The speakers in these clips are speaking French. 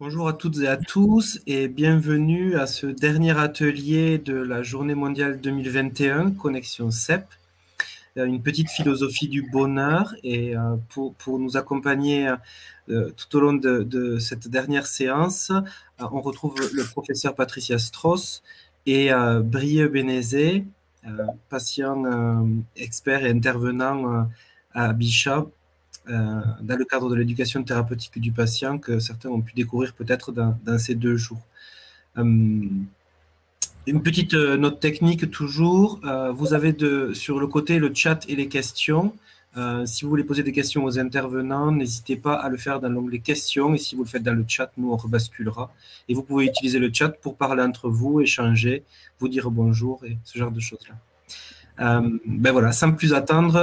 Bonjour à toutes et à tous et bienvenue à ce dernier atelier de la Journée mondiale 2021, Connexion CEP, une petite philosophie du bonheur. Et pour nous accompagner tout au long de cette dernière séance, on retrouve le professeur Patricia Strauss et Brieux Bénézé, patient expert et intervenant à Bichat dans le cadre de l'éducation thérapeutique du patient que certains ont pu découvrir peut-être dans ces 2 jours. Une petite note technique toujours. Vous avez sur le côté le chat et les questions. Si vous voulez poser des questions aux intervenants, n'hésitez pas à le faire dans l'onglet questions. Et si vous le faites dans le chat, nous, on rebasculera. Et vous pouvez utiliser le chat pour parler entre vous, échanger, vous dire bonjour et ce genre de choses-là. Ben voilà, sans plus attendre,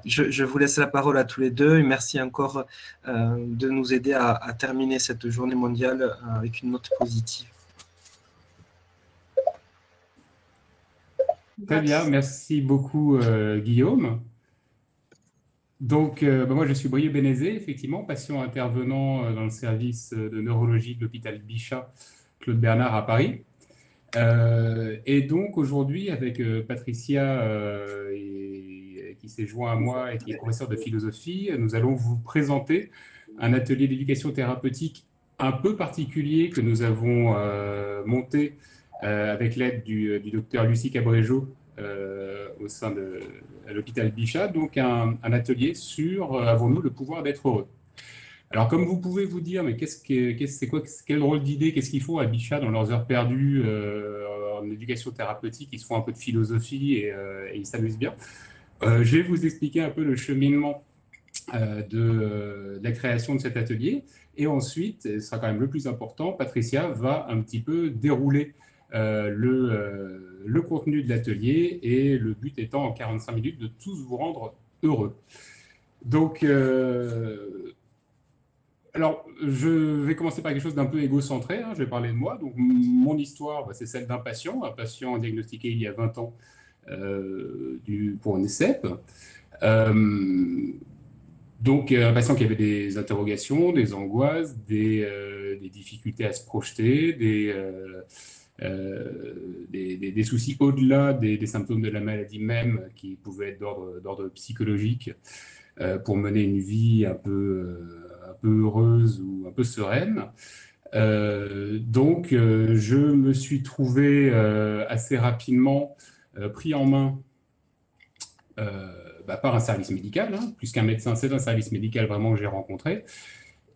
je vous laisse la parole à tous les deux et merci encore de nous aider à terminer cette journée mondiale avec une note positive. Très bien, merci beaucoup Guillaume. Donc, moi je suis Brieux Bénézé, effectivement, patient intervenant dans le service de neurologie de l'hôpital Bichat Claude Bernard à Paris. Et donc aujourd'hui, avec Patricia, qui s'est joint à moi et qui est professeure de philosophie, nous allons vous présenter un atelier d'éducation thérapeutique un peu particulier que nous avons monté avec l'aide du docteur Lucie Cabrejo au sein de l'hôpital Bichat, donc un atelier sur avons-nous le pouvoir d'être heureux. Alors, comme vous pouvez vous dire, mais quel drôle d'idée, qu'est-ce qu'ils font à Bichat dans leurs heures perdues en éducation thérapeutique? Ils se font un peu de philosophie et ils s'amusent bien. Je vais vous expliquer un peu le cheminement de la création de cet atelier. Et ensuite, ce sera quand même le plus important, Patricia va un petit peu dérouler le contenu de l'atelier et le but étant en 45 minutes de tous vous rendre heureux. Donc, alors, je vais commencer par quelque chose d'un peu égocentré, hein, je vais parler de moi. Donc, mon histoire, c'est celle d'un patient diagnostiqué il y a 20 ans pour une ESSEP. Donc, un patient qui avait des interrogations, des angoisses, des difficultés à se projeter, des soucis au-delà des symptômes de la maladie même, qui pouvaient être d'ordre psychologique, pour mener une vie un peu heureuse ou un peu sereine. Donc, je me suis trouvé assez rapidement pris en main par un service médical, hein, plus qu'un médecin, c'est un service médical vraiment que j'ai rencontré.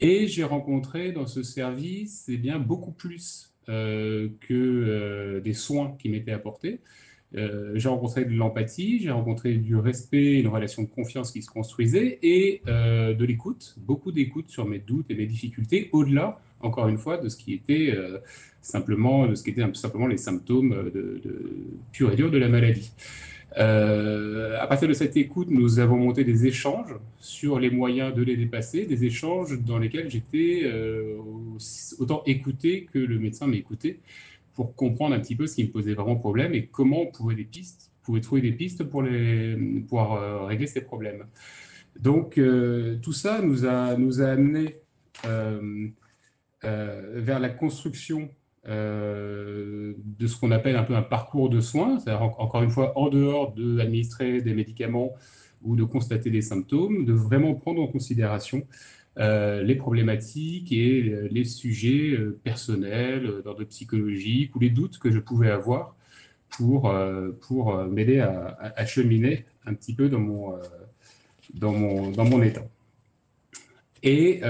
Et j'ai rencontré dans ce service beaucoup plus que des soins qui m'étaient apportés. J'ai rencontré de l'empathie, j'ai rencontré du respect, une relation de confiance qui se construisait et de l'écoute, beaucoup d'écoute sur mes doutes et mes difficultés, au-delà, encore une fois, de ce qui était simplement les symptômes purs et durs de la maladie. À partir de cette écoute, nous avons monté des échanges sur les moyens de les dépasser, des échanges dans lesquels j'étais autant écouté que le médecin m'écoutait pour comprendre un petit peu ce qui me posait vraiment problème et comment on pouvait trouver des pistes pour pouvoir régler ces problèmes. Donc, tout ça nous a amené vers la construction de ce qu'on appelle un peu un parcours de soins, c'est-à-dire encore une fois, en dehors d'administrer des médicaments ou de constater des symptômes, de vraiment prendre en considération les problématiques et les sujets personnels, d'ordre psychologique ou les doutes que je pouvais avoir pour m'aider à cheminer un petit peu dans mon état. Et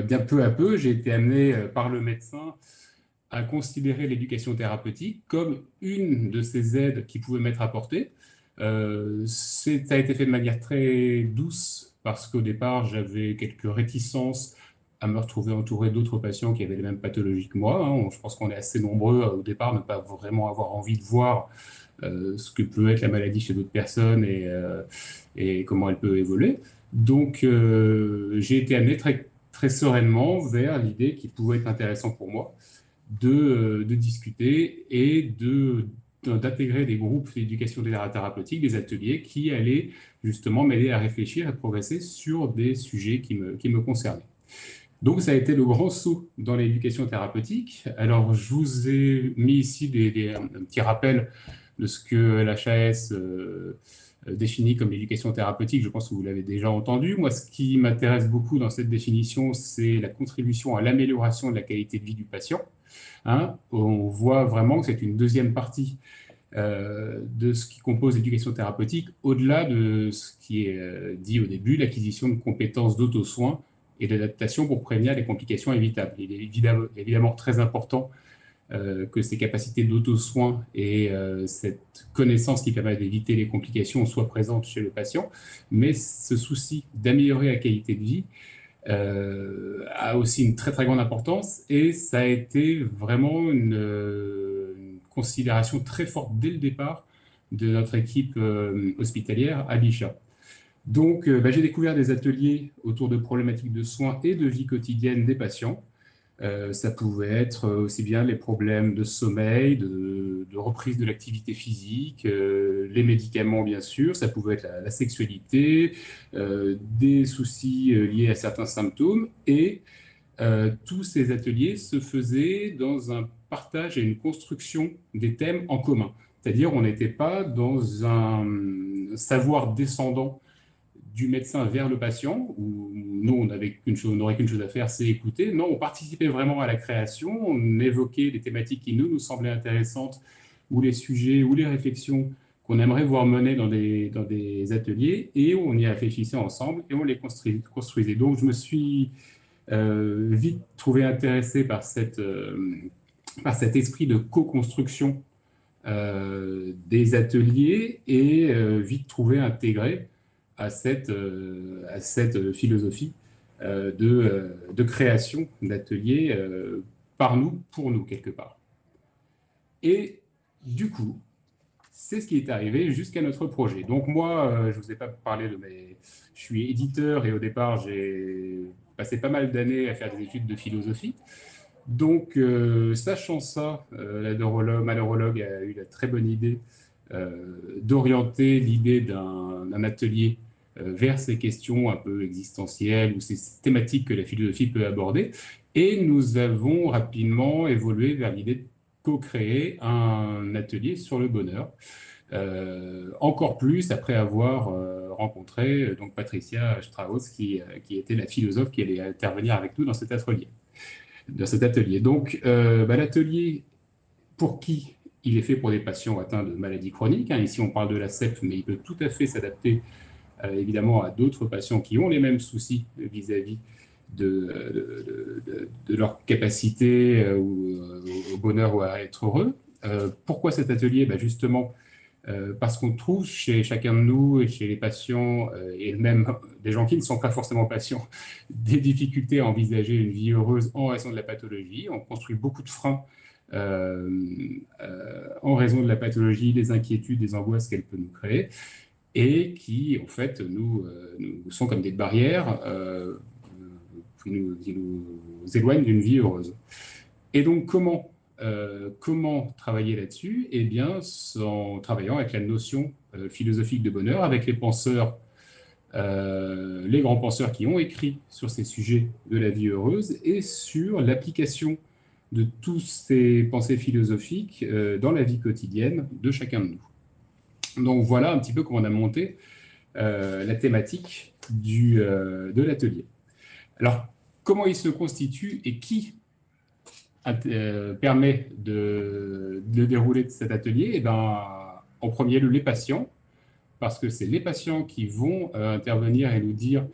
bien peu à peu, j'ai été amené par le médecin à considérer l'éducation thérapeutique comme une de ces aides qui pouvaient m'être apportées. Ça a été fait de manière très douce parce qu'au départ, j'avais quelques réticences à me retrouver entouré d'autres patients qui avaient les mêmes pathologies que moi. Hein. Je pense qu'on est assez nombreux au départ à ne pas vraiment avoir envie de voir ce que peut être la maladie chez d'autres personnes et comment elle peut évoluer. Donc, j'ai été amené très, très sereinement vers l'idée qui pouvait être intéressant pour moi de discuter et d'intégrer des groupes d'éducation thérapeutique, des ateliers qui allaient justement m'aider à réfléchir et progresser sur des sujets qui me concernaient. Donc, ça a été le grand saut dans l'éducation thérapeutique. Alors, je vous ai mis ici un petit rappel de ce que l'HAS définit comme l'éducation thérapeutique. Je pense que vous l'avez déjà entendu. Moi, ce qui m'intéresse beaucoup dans cette définition, c'est la contribution à l'amélioration de la qualité de vie du patient. Hein, on voit vraiment que c'est une deuxième partie de ce qui compose l'éducation thérapeutique, au-delà de ce qui est dit au début, l'acquisition de compétences d'auto-soin et d'adaptation pour prévenir les complications évitables. Il est évidemment très important que ces capacités d'auto-soin et cette connaissance qui permet d'éviter les complications soient présentes chez le patient, mais ce souci d'améliorer la qualité de vie a aussi une très très grande importance, et ça a été vraiment une considération très forte dès le départ de notre équipe hospitalière à Bichat. Donc, j'ai découvert des ateliers autour de problématiques de soins et de vie quotidienne des patients. Ça pouvait être aussi bien les problèmes de sommeil, de reprise de l'activité physique, les médicaments bien sûr, ça pouvait être la sexualité, des soucis liés à certains symptômes, et tous ces ateliers se faisaient dans un partage et une construction des thèmes en commun. C'est-à-dire on n'était pas dans un savoir descendant du médecin vers le patient, où nous, on n'aurait qu'une chose à faire, c'est écouter. Non, on participait vraiment à la création, on évoquait les thématiques qui nous semblaient intéressantes, ou les sujets, ou les réflexions qu'on aimerait voir mener dans des ateliers, et on y réfléchissait ensemble, et on les construisait. Donc, je me suis vite trouvé intéressé par cet esprit de co-construction des ateliers, et vite trouvé intégré à cette philosophie de création d'ateliers par nous, pour nous, quelque part. Et du coup, c'est ce qui est arrivé jusqu'à notre projet. Donc moi, je ne vous ai pas parlé de mes... Je suis éditeur, et au départ, j'ai passé pas mal d'années à faire des études de philosophie. Donc, sachant ça, ma neurologue a eu la très bonne idée d'orienter l'idée d'un atelier vers ces questions un peu existentielles ou ces thématiques que la philosophie peut aborder. Et nous avons rapidement évolué vers l'idée de co-créer un atelier sur le bonheur. Encore plus après avoir rencontré donc Patricia Strauss, qui était la philosophe qui allait intervenir avec nous dans cet atelier. Donc, l'atelier, pour qui il est fait? Pour des patients atteints de maladies chroniques. Hein. Ici, on parle de la CEP, mais il peut tout à fait s'adapter évidemment à d'autres patients qui ont les mêmes soucis vis-à-vis de leur capacité au bonheur ou à être heureux. Pourquoi cet atelier? Justement, parce qu'on trouve chez chacun de nous et chez les patients, et même des gens qui ne sont pas forcément patients, des difficultés à envisager une vie heureuse en raison de la pathologie. On construit beaucoup de freins en raison de la pathologie, des inquiétudes, des angoisses qu'elle peut nous créer, et qui, en fait, nous sont comme des barrières qui nous éloignent d'une vie heureuse. Et donc, comment travailler là-dessus? Eh bien, en travaillant avec la notion philosophique de bonheur, avec les penseurs, les grands penseurs qui ont écrit sur ces sujets de la vie heureuse, et sur l'application de toutes ces pensées philosophiques dans la vie quotidienne de chacun de nous. Donc voilà un petit peu comment on a monté la thématique de l'atelier. Alors, comment il se constitue et qui permet de dérouler cet atelier? Eh bien, en premier lieu, les patients, parce que c'est les patients qui vont intervenir et nous dire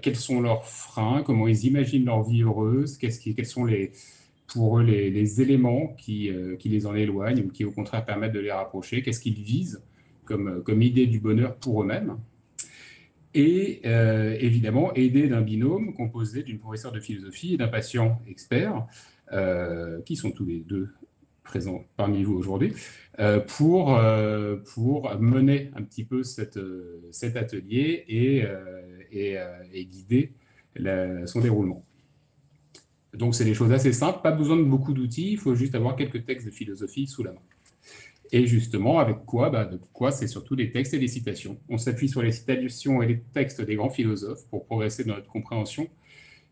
quels sont leurs freins, comment ils imaginent leur vie heureuse, quels sont pour eux les éléments qui les en éloignent, ou qui au contraire permettent de les rapprocher, qu'est-ce qu'ils visent comme idée du bonheur pour eux-mêmes. Et évidemment, aidé d'un binôme composé d'une professeure de philosophie et d'un patient expert, qui sont tous les deux présents parmi vous aujourd'hui, pour mener un petit peu cet atelier et guider son déroulement. Donc, c'est des choses assez simples, pas besoin de beaucoup d'outils, il faut juste avoir quelques textes de philosophie sous la main. Et justement, avec quoi? De quoi? C'est surtout des textes et des citations. On s'appuie sur les citations et les textes des grands philosophes pour progresser dans notre compréhension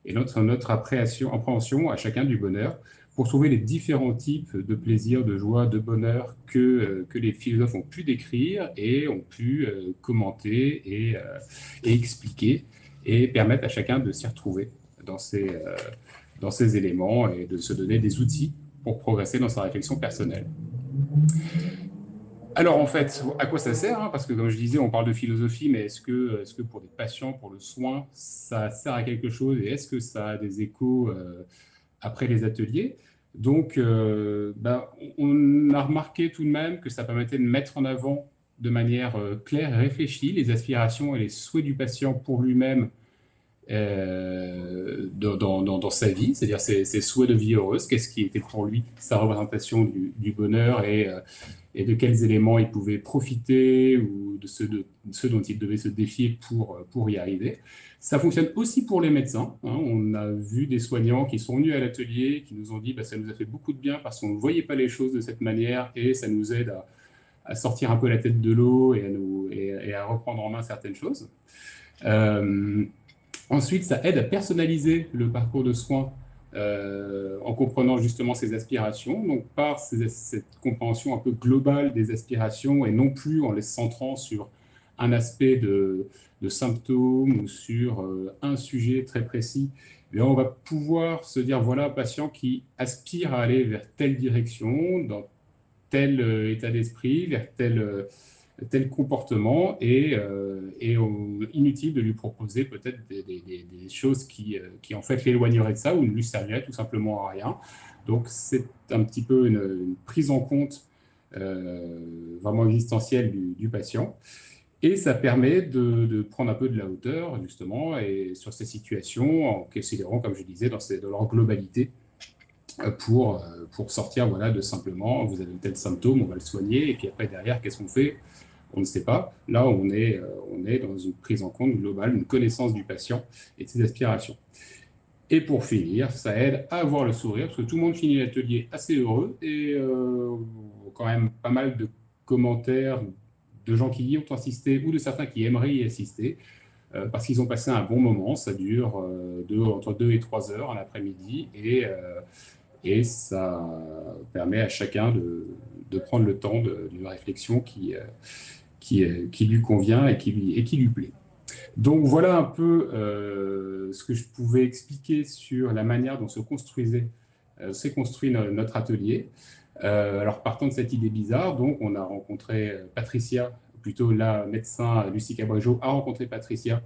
et notre appréhension à chacun du bonheur, pour trouver les différents types de plaisir, de joie, de bonheur que les philosophes ont pu décrire et ont pu commenter et expliquer, et permettre à chacun de s'y retrouver dans ces éléments et de se donner des outils pour progresser dans sa réflexion personnelle. Alors en fait, à quoi ça sert, hein? Parce que comme je disais, on parle de philosophie, mais est-ce que pour des patients, pour le soin, ça sert à quelque chose et est-ce que ça a des échos après les ateliers? Donc, on a remarqué tout de même que ça permettait de mettre en avant de manière claire et réfléchie les aspirations et les souhaits du patient pour lui-même dans sa vie, c'est-à-dire ses souhaits de vie heureuse, qu'est-ce qui était pour lui sa représentation du bonheur et de quels éléments il pouvait profiter ou de ceux dont il devait se défier pour y arriver. Ça fonctionne aussi pour les médecins, hein. On a vu des soignants qui sont venus à l'atelier, qui nous ont dit ça nous a fait beaucoup de bien parce qu'on ne voyait pas les choses de cette manière et ça nous aide à sortir un peu la tête de l'eau et à reprendre en main certaines choses. Ensuite, ça aide à personnaliser le parcours de soins en comprenant justement ses aspirations, donc par cette compréhension un peu globale des aspirations et non plus en les centrant sur un aspect de symptômes ou sur un sujet très précis. Mais on va pouvoir se dire, voilà un patient qui aspire à aller vers telle direction, dans tel état d'esprit, vers tel comportement et inutile de lui proposer peut-être des choses qui en fait l'éloigneraient de ça ou ne lui serviraient tout simplement à rien. Donc c'est un petit peu une prise en compte vraiment existentielle du patient. Et ça permet de prendre un peu de la hauteur, justement, et sur ces situations, en considérant, comme je disais, dans leur globalité, pour sortir voilà, de simplement, vous avez tel symptôme, on va le soigner, et puis après, derrière, qu'est-ce qu'on fait? On ne sait pas. Là, on est dans une prise en compte globale, une connaissance du patient et de ses aspirations. Et pour finir, ça aide à avoir le sourire, parce que tout le monde finit l'atelier assez heureux, et quand même pas mal de commentaires de gens qui y ont assisté ou de certains qui aimeraient y assister, parce qu'ils ont passé un bon moment. Ça dure entre 2 et 3 heures un après-midi, et ça permet à chacun de prendre le temps d'une réflexion qui lui convient et qui lui plaît. Donc voilà un peu ce que je pouvais expliquer sur la manière dont s'est construit notre atelier. Alors partant de cette idée bizarre, donc on a rencontré Patricia, plutôt la médecin Lucie Cabrejo a rencontré Patricia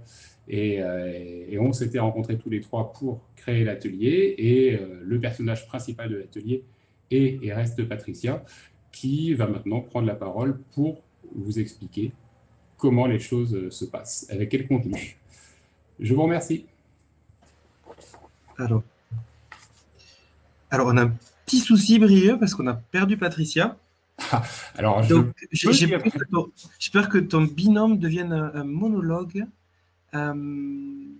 et on s'était rencontrés tous les trois pour créer l'atelier et le personnage principal de l'atelier est et reste Patricia, qui va maintenant prendre la parole pour vous expliquer comment les choses se passent, avec quel contenu. Je vous remercie. Alors on a un petit souci, Brieux, parce qu'on a perdu Patricia. Alors, j'ai peur que ton binôme devienne un monologue. Je ne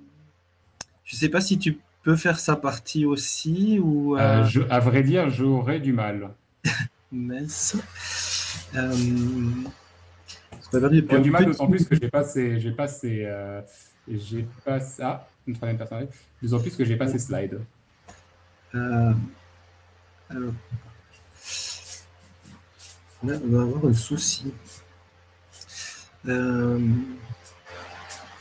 sais pas si tu peux faire sa partie aussi ou. À vrai dire, j'aurais du mal. Mince. J'aurais du mal, d'autant plus que j'ai pas une troisième personne. D'autant plus que j'ai pas ces slides. Alors, là, on va avoir un souci.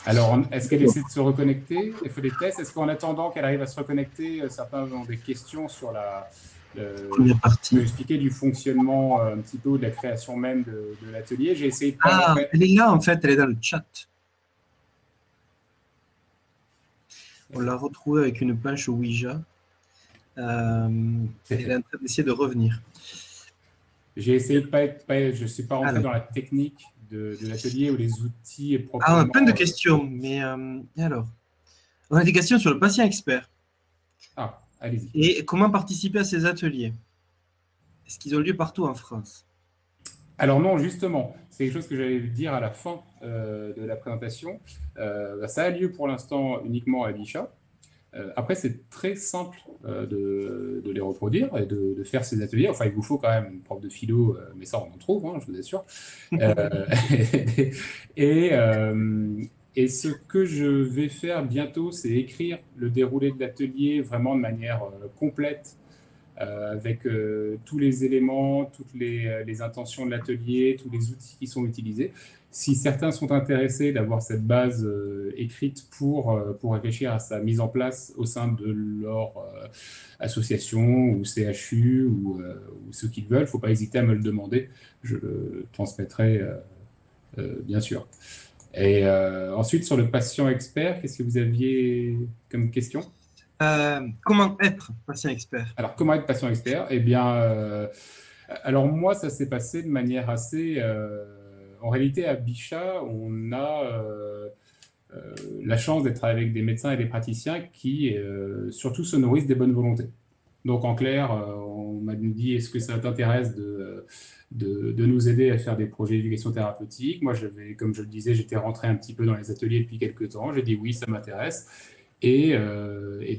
Alors, est-ce qu'elle essaie de se reconnecter? Elle fait des tests. Est-ce qu'en attendant qu'elle arrive à se reconnecter, certains ont des questions sur première partie. Expliquer du fonctionnement un petit peu de la création même de l'atelier. J'ai essayé de elle est là en fait, elle est dans le chat. On l'a retrouvée avec une planche au Ouija. Elle est en train d'essayer de revenir. J'ai essayé de je ne suis pas rentré dans la technique de l'atelier ou les outils proprement. On a plein de questions, mais alors, on a des questions sur le patient expert. Allez-y. Et comment participer à ces ateliers? Est-ce qu'ils ont lieu partout en France? Alors non, justement, c'est quelque chose que j'allais dire à la fin de la présentation. Ça a lieu pour l'instant uniquement à Bichat. Après, c'est très simple de les reproduire et de faire ces ateliers. Enfin, il vous faut quand même une prof de philo, mais ça, on en trouve, hein, je vous assure. Euh, et, et ce que je vais faire bientôt, c'est écrire le déroulé de l'atelier vraiment de manière complète, avec tous les éléments, toutes les intentions de l'atelier, tous les outils qui sont utilisés. Si certains sont intéressés d'avoir cette base écrite pour réfléchir à sa mise en place au sein de leur association ou CHU ou ce qu'ils veulent, il ne faut pas hésiter à me le demander. Je le transmettrai bien sûr. Et ensuite, sur le patient expert, qu'est-ce que vous aviez comme question? Comment être patient expert? Alors, comment être patient expert? Eh bien, alors moi, ça s'est passé de manière assez... en réalité, à Bichat, on a la chance d'être avec des médecins et des praticiens qui, surtout, se nourrissent des bonnes volontés. Donc, en clair, on m'a dit, est-ce que ça t'intéresse de nous aider à faire des projets d'éducation thérapeutique? Moi, comme je le disais, j'étais rentré un petit peu dans les ateliers depuis quelques temps. J'ai dit oui, ça m'intéresse. Et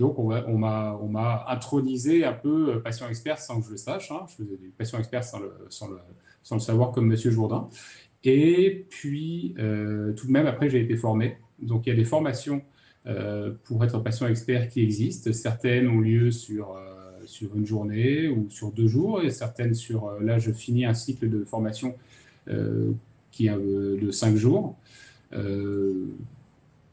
donc, on m'a intronisé un peu patient expert sans que je le sache, hein. Je faisais des patients experts sans le savoir comme Monsieur Jourdain. Et puis, tout de même, après, j'ai été formé. Donc, il y a des formations pour être patient expert qui existent. Certaines ont lieu sur une journée ou sur 2 jours, et certaines là, je finis un cycle de formation qui est de 5 jours.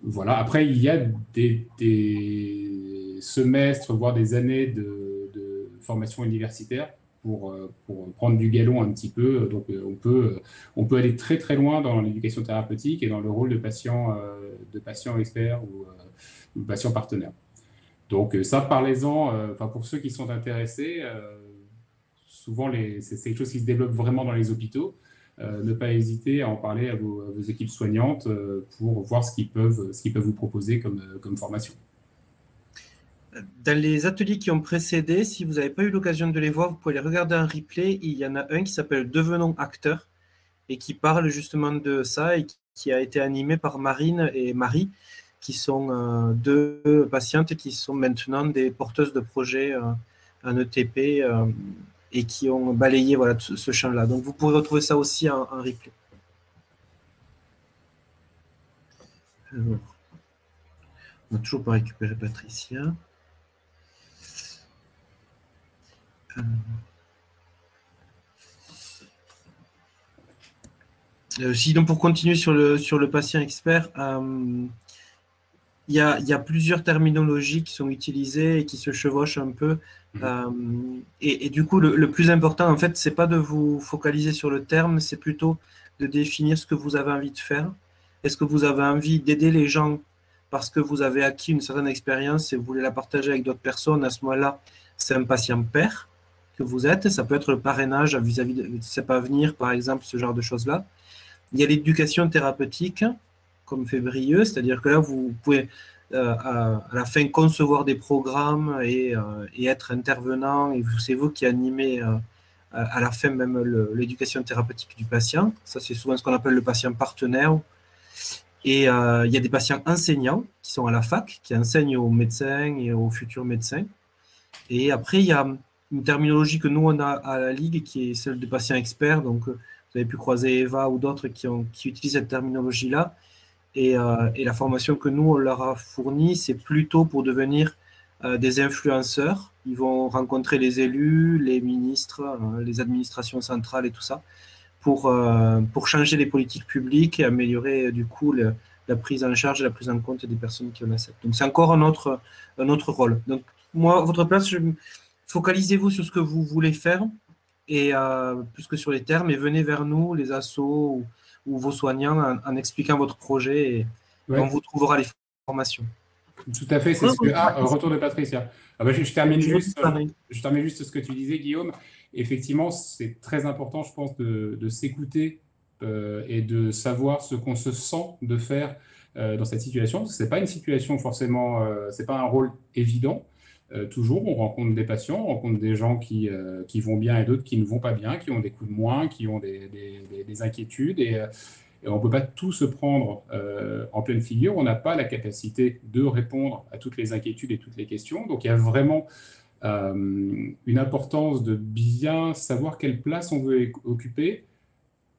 Voilà. Après, il y a des semestres, voire des années de formation universitaire pour prendre du galon un petit peu. Donc, on peut aller très, très loin dans l'éducation thérapeutique et dans le rôle de patient expert ou patient partenaire. Donc, ça, parlez-en. Enfin, pour ceux qui sont intéressés, souvent, c'est quelque chose qui se développe vraiment dans les hôpitaux. Ne pas hésiter à en parler à vos équipes soignantes pour voir ce qu'ils peuvent vous proposer comme formation. Dans les ateliers qui ont précédé, si vous n'avez pas eu l'occasion de les voir, vous pouvez les regarder en replay. Il y en a un qui s'appelle Devenons acteurs et qui parle justement de ça et qui a été animé par Marine et Marie, qui sont 2 patientes qui sont maintenant des porteuses de projets en ETP et qui ont balayé voilà, ce champ-là. Donc, vous pourrez retrouver ça aussi en replay. Alors, on n'a toujours pas récupéré Patricia. Sinon, pour continuer sur le patient expert, il y a plusieurs terminologies qui sont utilisées et qui se chevauchent un peu. Et du coup, le plus important, en fait, c'est pas de vous focaliser sur le terme, c'est plutôt de définir ce que vous avez envie de faire. Est-ce que vous avez envie d'aider les gens parce que vous avez acquis une certaine expérience et vous voulez la partager avec d'autres personnes? À ce moment-là, c'est un patient pair que vous êtes. Ça peut être le parrainage vis-à-vis de CEP Avenir, par exemple, ce genre de choses-là. Il y a l'éducation thérapeutique, comme fait Brieux, c'est-à-dire que là, vous pouvez à la fin concevoir des programmes et être intervenant, et c'est vous qui animez à la fin même l'éducation thérapeutique du patient. Ça, c'est souvent ce qu'on appelle le patient partenaire. Et il y a des patients enseignants qui sont à la fac, qui enseignent aux médecins et aux futurs médecins. Et après, il y a une terminologie que nous, on a à la Ligue, qui est celle des patients experts. Donc, vous avez pu croiser Eva ou d'autres qui utilisent cette terminologie-là. Et la formation que nous, on leur a fournie, c'est plutôt pour devenir des influenceurs. Ils vont rencontrer les élus, les ministres, les administrations centrales et tout ça, pour changer les politiques publiques et améliorer du coup la prise en charge et la prise en compte des personnes qui en acceptent. Donc c'est encore un autre rôle. Donc moi, à votre place, focalisez-vous sur ce que vous voulez faire et plus que sur les termes, et venez vers nous, les assos ou vos soignants, en expliquant votre projet, et on vous trouvera les formations. Tout à fait, c'est ce que... retour de Patricia. Je termine juste ce que tu disais, Guillaume. Effectivement, c'est très important, je pense, de s'écouter et de savoir ce qu'on se sent de faire dans cette situation. Ce n'est pas une situation forcément, c'est pas un rôle évident. Toujours, on rencontre des patients, on rencontre des gens qui vont bien et d'autres qui ne vont pas bien, qui ont des coups de moins, qui ont des inquiétudes. et on ne peut pas tout se prendre en pleine figure. On n'a pas la capacité de répondre à toutes les inquiétudes et toutes les questions. Donc il y a vraiment une importance de bien savoir quelle place on veut occuper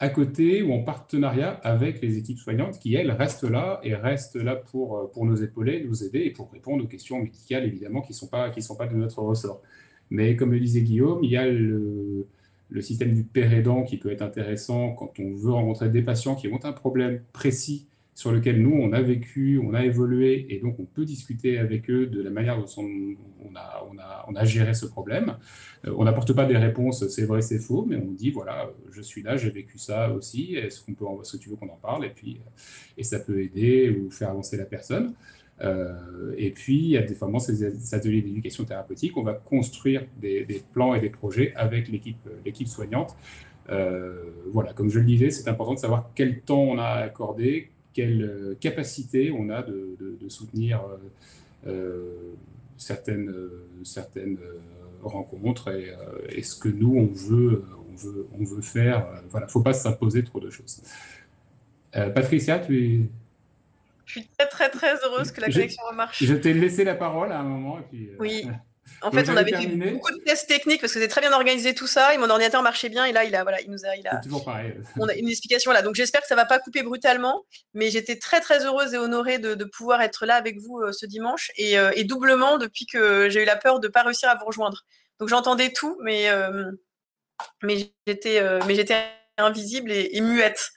à côté ou en partenariat avec les équipes soignantes qui, elles, restent là et restent là pour nous épauler, nous aider et pour répondre aux questions médicales, évidemment, qui ne sont pas de notre ressort. Mais comme le disait Guillaume, il y a le système du père aidant qui peut être intéressant quand on veut rencontrer des patients qui ont un problème précis sur lequel nous, on a vécu, on a évolué, et donc on peut discuter avec eux de la manière dont on a géré ce problème. On n'apporte pas des réponses, c'est vrai, c'est faux, mais on dit, voilà, je suis là, j'ai vécu ça aussi, est-ce que tu veux qu'on en parle? Et ça peut aider ou faire avancer la personne. Et puis, il y a vraiment ces ateliers d'éducation thérapeutique. On va construire des plans et des projets avec l'équipe soignante. Voilà, comme je le disais, c'est important de savoir quel temps on a accordé, quelle capacité on a de soutenir certaines rencontres et ce que nous, on veut faire. Voilà, il ne faut pas s'imposer trop de choses. Patricia, Je suis très, très, très heureuse que la connexion remarche. Je t'ai laissé la parole à un moment. Et puis, oui. En fait, on avait fait beaucoup de tests techniques parce que c'était très bien organisé tout ça et mon ordinateur marchait bien. Et là, c'est toujours pareil. On a une explication là. Donc, j'espère que ça ne va pas couper brutalement. Mais j'étais très, très heureuse et honorée de pouvoir être là avec vous ce dimanche et doublement depuis que j'ai eu la peur de ne pas réussir à vous rejoindre. Donc, j'entendais tout, mais j'étais invisible et muette.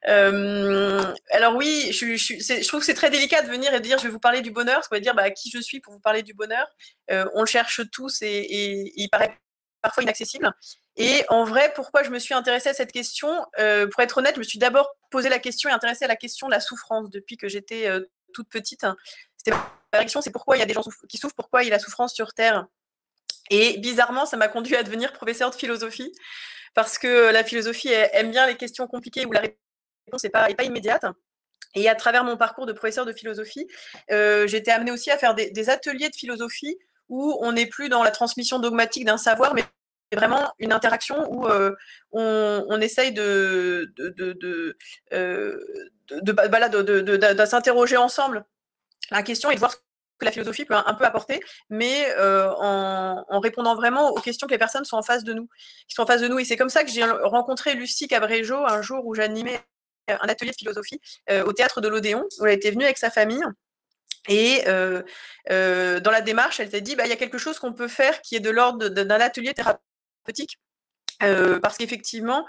Alors oui, je trouve que c'est très délicat de venir et de dire je vais vous parler du bonheur, parce qu'on va dire qui je suis pour vous parler du bonheur. On le cherche tous et il paraît parfois inaccessible. Et en vrai, pourquoi je me suis intéressée à cette question pour être honnête, je me suis d'abord posé la question et intéressée à la question de la souffrance depuis que j'étais toute petite. C'était ma réaction, c'est pourquoi il y a des gens qui souffrent, pourquoi il y a la souffrance sur Terre. Et bizarrement, ça m'a conduit à devenir professeure de philosophie, parce que la philosophie aime bien les questions compliquées où la réponse n'est pas immédiate. Et à travers mon parcours de professeur de philosophie, j'ai été amenée aussi à faire des ateliers de philosophie où on n'est plus dans la transmission dogmatique d'un savoir, mais vraiment une interaction où on essaye de s'interroger ensemble la question et de voir ce que la philosophie peut un peu apporter, mais en répondant vraiment aux questions que les personnes sont en face de nous, qui sont en face de nous. Et c'est comme ça que j'ai rencontré Lucie Cabrejo un jour où j'animais un atelier de philosophie au théâtre de l'Odéon, où elle était venue avec sa famille. Et dans la démarche, elle s'est dit, il y a quelque chose qu'on peut faire qui est de l'ordre d'un atelier thérapeutique, parce qu'effectivement,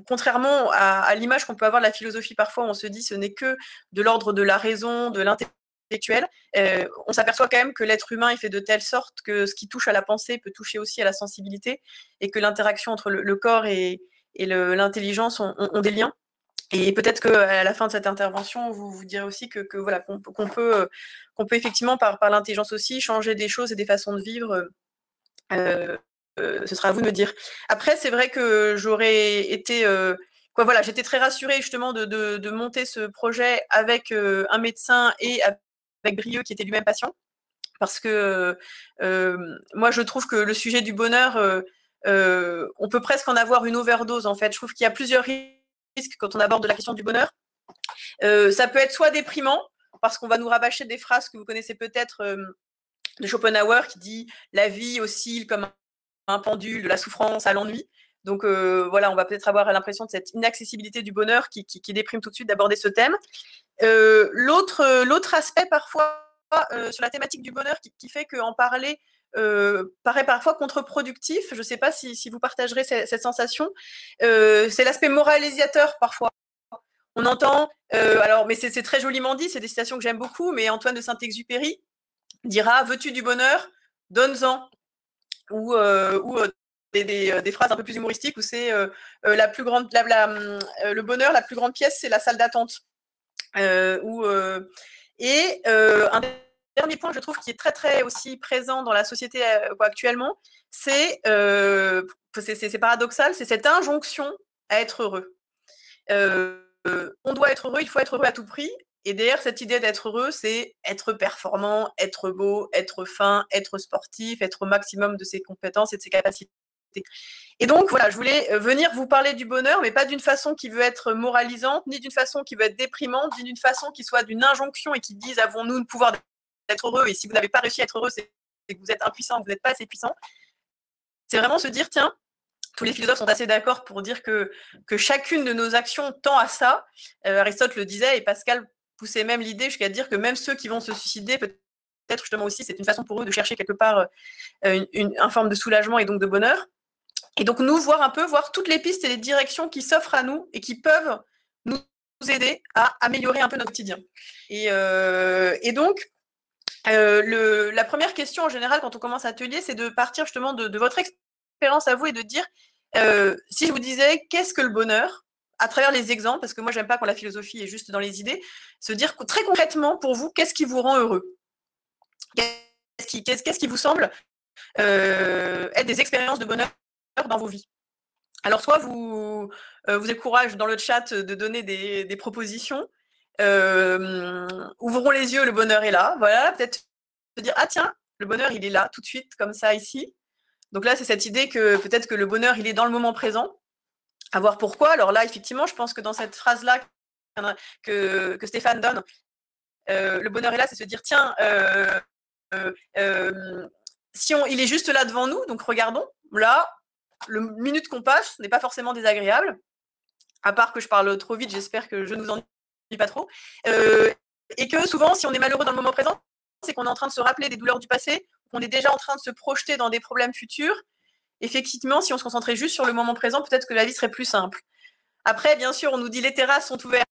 contrairement à l'image qu'on peut avoir de la philosophie parfois, on se dit ce n'est que de l'ordre de la raison, de l'intellectuel, on s'aperçoit quand même que l'être humain est fait de telle sorte que ce qui touche à la pensée peut toucher aussi à la sensibilité, et que l'interaction entre le corps et l'intelligence ont des liens. Et peut-être qu'à la fin de cette intervention, vous direz aussi que voilà, qu'on peut effectivement par l'intelligence aussi changer des choses et des façons de vivre. Ce sera à vous de me dire. Après, c'est vrai que j'aurais été voilà, j'étais très rassurée justement de monter ce projet avec un médecin et avec Brieux qui était lui-même patient, parce que moi je trouve que le sujet du bonheur, on peut presque en avoir une overdose en fait. Je trouve qu'il y a plusieurs risques quand on aborde la question du bonheur. Ça peut être soit déprimant, parce qu'on va nous rabâcher des phrases que vous connaissez peut-être de Schopenhauer qui dit « la vie oscille comme un pendule de la souffrance à l'ennui ». Donc voilà, on va peut-être avoir l'impression de cette inaccessibilité du bonheur qui déprime tout de suite d'aborder ce thème. L'autre aspect parfois sur la thématique du bonheur qui fait qu'en parler paraît parfois contre-productif, je ne sais pas si vous partagerez cette sensation, c'est l'aspect moralisateur parfois. On entend, alors, mais c'est très joliment dit, c'est des citations que j'aime beaucoup, mais Antoine de Saint-Exupéry dira « veux-tu du bonheur? Donne-en ». Ou des phrases un peu plus humoristiques où c'est la plus grande, le bonheur, la plus grande pièce, c'est la salle d'attente. Et un dernier point, je trouve, qui est très très aussi présent dans la société actuellement, c'est paradoxal, c'est cette injonction à être heureux. On doit être heureux, il faut être heureux à tout prix. Et derrière cette idée d'être heureux, c'est être performant, être beau, être fin, être sportif, être au maximum de ses compétences et de ses capacités. Et donc, voilà, je voulais venir vous parler du bonheur, mais pas d'une façon qui veut être moralisante, ni d'une façon qui veut être déprimante, ni d'une façon qui soit d'une injonction et qui dise « avons-nous le pouvoir d'être heureux ?» et si vous n'avez pas réussi à être heureux, c'est que vous êtes impuissant, vous n'êtes pas assez puissant. C'est vraiment se dire, tiens, tous les philosophes sont assez d'accord pour dire que chacune de nos actions tend à ça. Aristote le disait et Pascal poussait même l'idée jusqu'à dire que même ceux qui vont se suicider, peut-être justement aussi, c'est une façon pour eux de chercher quelque part une forme de soulagement et donc de bonheur. Et donc nous voir toutes les pistes et les directions qui s'offrent à nous et qui peuvent nous aider à améliorer un peu notre quotidien. Et donc, la première question en général quand on commence l'atelier, c'est de partir justement de votre expérience à vous et de dire, si je vous disais qu'est-ce que le bonheur, à travers les exemples, parce que moi j'aime pas quand la philosophie est juste dans les idées, se dire très concrètement pour vous, qu'est-ce qui vous rend heureux, qu'est-ce qui vous semble être des expériences de bonheur dans vos vies. Alors soit vous encourage dans le chat de donner des propositions, ouvrons les yeux, le bonheur est là, voilà, peut-être se dire, ah tiens, le bonheur il est là, tout de suite, comme ça, ici. Donc là, c'est cette idée que peut-être que le bonheur il est dans le moment présent, à voir pourquoi. Alors là, effectivement, je pense que dans cette phrase-là que Stéphane donne, le bonheur est là, c'est se dire, tiens, il est juste là devant nous, donc regardons, là, le minute qu'on passe n'est pas forcément désagréable, à part que je parle trop vite, j'espère que je ne vous ennuie pas trop, et que souvent, si on est malheureux dans le moment présent, c'est qu'on est en train de se rappeler des douleurs du passé, qu'on est déjà en train de se projeter dans des problèmes futurs. Effectivement, si on se concentrait juste sur le moment présent, peut-être que la vie serait plus simple. Après, bien sûr, on nous dit les terrasses sont ouvertes.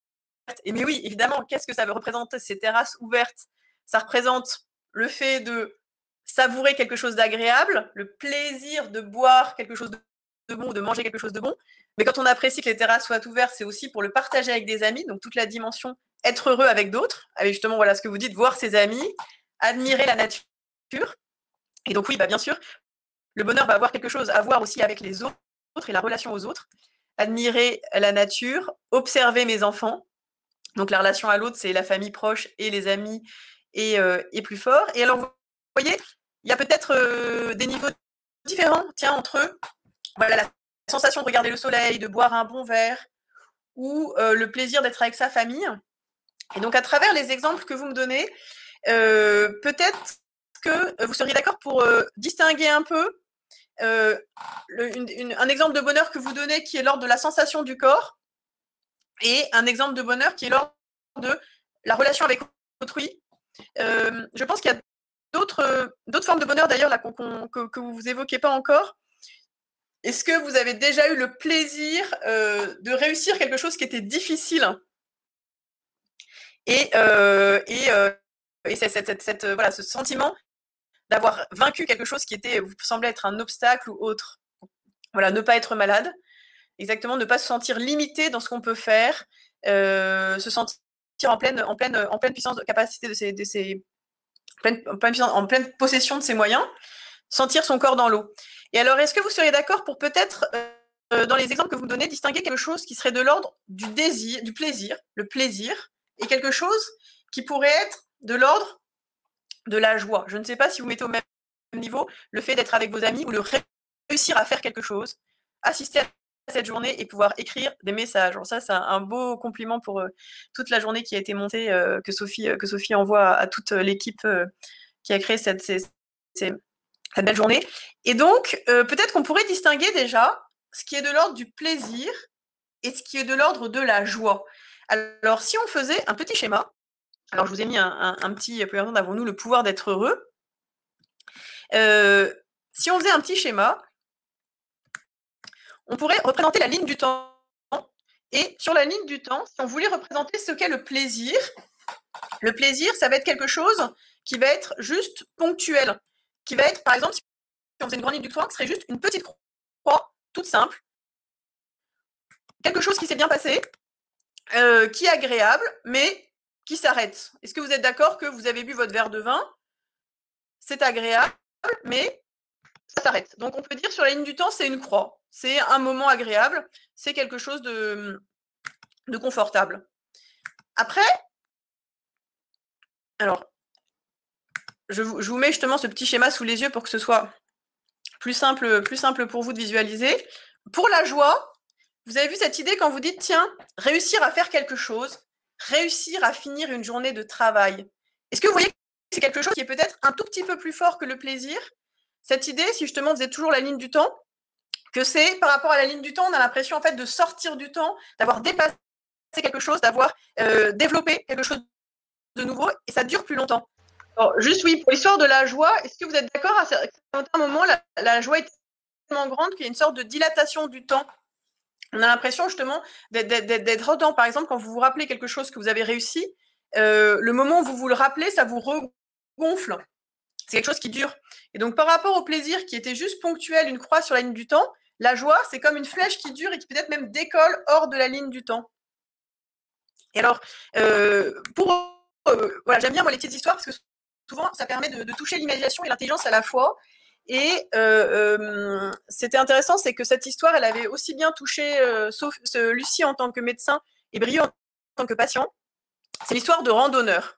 Et mais oui, évidemment, qu'est-ce que ça veut représenter, ces terrasses ouvertes? Ça représente le fait de savourer quelque chose d'agréable, le plaisir de boire quelque chose de bon ou de manger quelque chose de bon. Mais quand on apprécie que les terrasses soient ouvertes, c'est aussi pour le partager avec des amis, donc toute la dimension être heureux avec d'autres, avec justement voilà ce que vous dites, voir ses amis, admirer la nature. Et donc oui, bien sûr, le bonheur va avoir quelque chose à voir aussi avec les autres et la relation aux autres. Admirer la nature, observer mes enfants. Donc la relation à l'autre, c'est la famille proche et les amis et plus fort. Et alors, vous voyez, il y a peut-être des niveaux différents, entre voilà, la sensation de regarder le soleil, de boire un bon verre, ou le plaisir d'être avec sa famille. Et donc, à travers les exemples que vous me donnez, peut-être que vous seriez d'accord pour distinguer un peu un exemple de bonheur que vous donnez qui est l'ordre de la sensation du corps et un exemple de bonheur qui est l'ordre de la relation avec autrui. Je pense qu'il y a d'autres formes de bonheur d'ailleurs là, que vous n'évoquez pas encore. Est-ce que vous avez déjà eu le plaisir de réussir quelque chose qui était difficile et voilà, ce sentiment d'avoir vaincu quelque chose qui vous semblait être un obstacle ou autre. Voilà, ne pas être malade, exactement, ne pas se sentir limité dans ce qu'on peut faire, se sentir en pleine puissance de capacité en pleine possession de ses moyens, sentir son corps dans l'eau. Et alors, est-ce que vous seriez d'accord pour peut-être, dans les exemples que vous me donnez, distinguer quelque chose qui serait de l'ordre du désir, du plaisir, le plaisir, et quelque chose qui pourrait être de l'ordre de la joie? Je ne sais pas si vous mettez au même niveau le fait d'être avec vos amis ou le réussir à faire quelque chose, assister à cette journée et pouvoir écrire des messages. Alors ça, c'est un beau compliment pour toute la journée qui a été montée, que Sophie envoie à toute l'équipe qui a créé cette belle journée. Et donc, peut-être qu'on pourrait distinguer déjà ce qui est de l'ordre du plaisir et ce qui est de l'ordre de la joie. Alors, si on faisait un petit schéma, alors je vous ai mis un petit, par exemple, avons-nous le pouvoir d'être heureux? Si on faisait un petit schéma, on pourrait représenter la ligne du temps. Et sur la ligne du temps, si on voulait représenter ce qu'est le plaisir, ça va être quelque chose qui va être juste ponctuel, qui va être, par exemple, si on faisait une grande ligne du temps, qui serait juste une petite croix, toute simple, quelque chose qui s'est bien passé, qui est agréable, mais qui s'arrête. Est-ce que vous êtes d'accord que vous avez bu votre verre de vin? C'est agréable, mais ça s'arrête. Donc, on peut dire sur la ligne du temps, c'est une croix. C'est un moment agréable. C'est quelque chose de confortable. Après, alors, je vous mets justement ce petit schéma sous les yeux pour que ce soit plus simple pour vous de visualiser. Pour la joie, vous avez vu cette idée quand vous dites, tiens, réussir à faire quelque chose, réussir à finir une journée de travail. Est-ce que vous voyez que c'est quelque chose qui est peut-être un tout petit peu plus fort que le plaisir? Cette idée, si justement vous êtes toujours la ligne du temps, que c'est par rapport à la ligne du temps, on a l'impression en fait de sortir du temps, d'avoir dépassé quelque chose, d'avoir développé quelque chose de nouveau, et ça dure plus longtemps. Alors, juste oui, pour l'histoire de la joie, est-ce que vous êtes d'accord à certains moments, la joie est tellement grande qu'il y a une sorte de dilatation du temps? On a l'impression justement d'être dedans. Par exemple, quand vous vous rappelez quelque chose que vous avez réussi, le moment où vous vous le rappelez, ça vous regonfle. C'est quelque chose qui dure. Et donc, par rapport au plaisir qui était juste ponctuel, une croix sur la ligne du temps, la joie, c'est comme une flèche qui dure et qui peut-être même décolle hors de la ligne du temps. Et alors, voilà, j'aime bien moi les petites histoires parce que souvent, ça permet de toucher l'imagination et l'intelligence à la fois. Et c'était intéressant, c'est que cette histoire, elle avait aussi bien touché Lucie en tant que médecin et Brio en tant que patient. C'est l'histoire de randonneurs.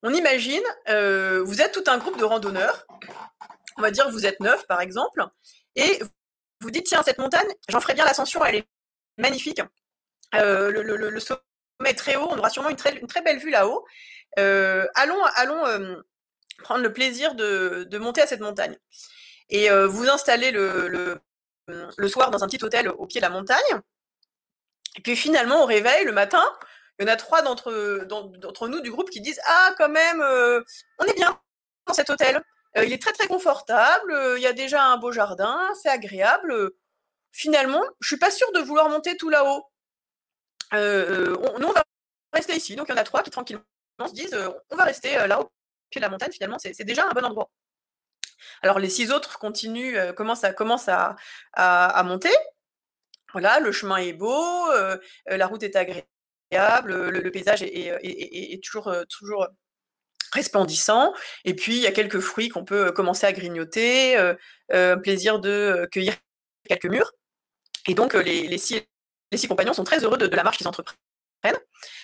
On imagine, vous êtes tout un groupe de randonneurs, on va dire vous êtes 9 par exemple, et vous dites, tiens, cette montagne, j'en ferai bien l'ascension, elle est magnifique. Le sommet est très haut, on aura sûrement une très belle vue là-haut. Allons prendre le plaisir de monter à cette montagne. Et vous installez le soir dans un petit hôtel au pied de la montagne. Et puis finalement, au réveil, le matin, il y en a 3 d'entre nous du groupe qui disent « Ah, quand même, on est bien dans cet hôtel. Il est très, très confortable. Il y a déjà un beau jardin. C'est agréable. Finalement, je ne suis pas sûre de vouloir monter tout là-haut. Nous, on va rester ici. » Donc, il y en a 3 qui, tranquillement, se disent « On va rester là, au pied de la montagne. Finalement, c'est déjà un bon endroit. » Alors, les 6 autres continuent, commencent à monter. Voilà, le chemin est beau, la route est agréable, le paysage est toujours resplendissant. Et puis, il y a quelques fruits qu'on peut commencer à grignoter, plaisir de cueillir quelques mûres. Et donc, les six compagnons sont très heureux de la marche qu'ils entreprennent.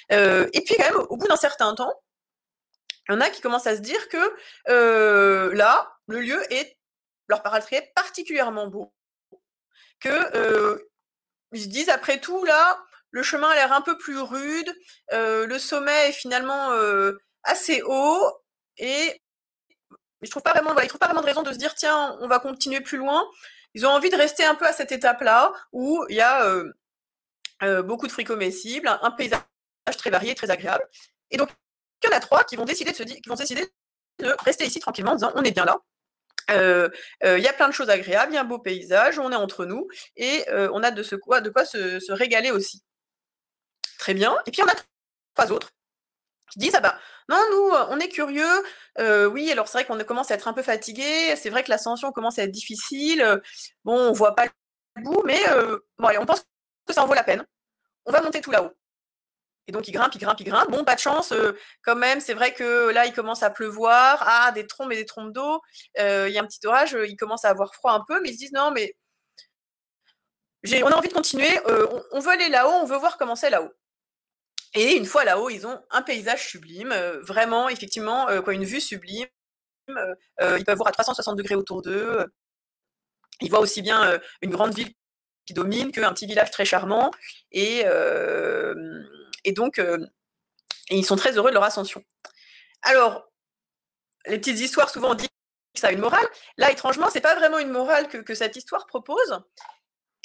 Et puis, quand même, au bout d'un certain temps, il y en a qui commencent à se dire que là, le lieu leur paraîtrait particulièrement beau. Ils se disent, après tout, là, le chemin a l'air un peu plus rude, le sommet est finalement assez haut, et ils trouvent pas vraiment de raison de se dire, tiens, on va continuer plus loin. Ils ont envie de rester un peu à cette étape-là, où il y a beaucoup de fruits comestibles, un paysage très varié, très agréable. Et donc, il y en a 3 qui vont décider de rester ici tranquillement en disant, on est bien là. Il y a plein de choses agréables, il y a un beau paysage, on est entre nous, et on a de quoi se régaler aussi. Très bien. Et puis, il y en a 3 autres qui disent, ah bah, non, nous, on est curieux, oui, alors c'est vrai qu'on commence à être un peu fatigué, c'est vrai que l'ascension commence à être difficile, bon, on voit pas le bout, mais bon, allez, on pense que ça en vaut la peine. On va monter tout là-haut. Et donc, ils grimpent. Bon, pas de chance, quand même, c'est vrai que là, il commence à pleuvoir. Ah, des trombes et des trombes d'eau. Il y a un petit orage, ils commencent à avoir froid un peu, mais ils se disent, non, mais on a envie de continuer, on veut aller là-haut, on veut voir comment c'est là-haut. Et une fois là-haut, ils ont un paysage sublime, vraiment, effectivement, une vue sublime. Ils peuvent voir à 360 degrés autour d'eux. Ils voient aussi bien une grande ville qui domine qu'un petit village très charmant. Et donc, ils sont très heureux de leur ascension. Alors, les petites histoires, souvent, on dit que ça a une morale. Là, étrangement, c'est pas vraiment une morale que cette histoire propose.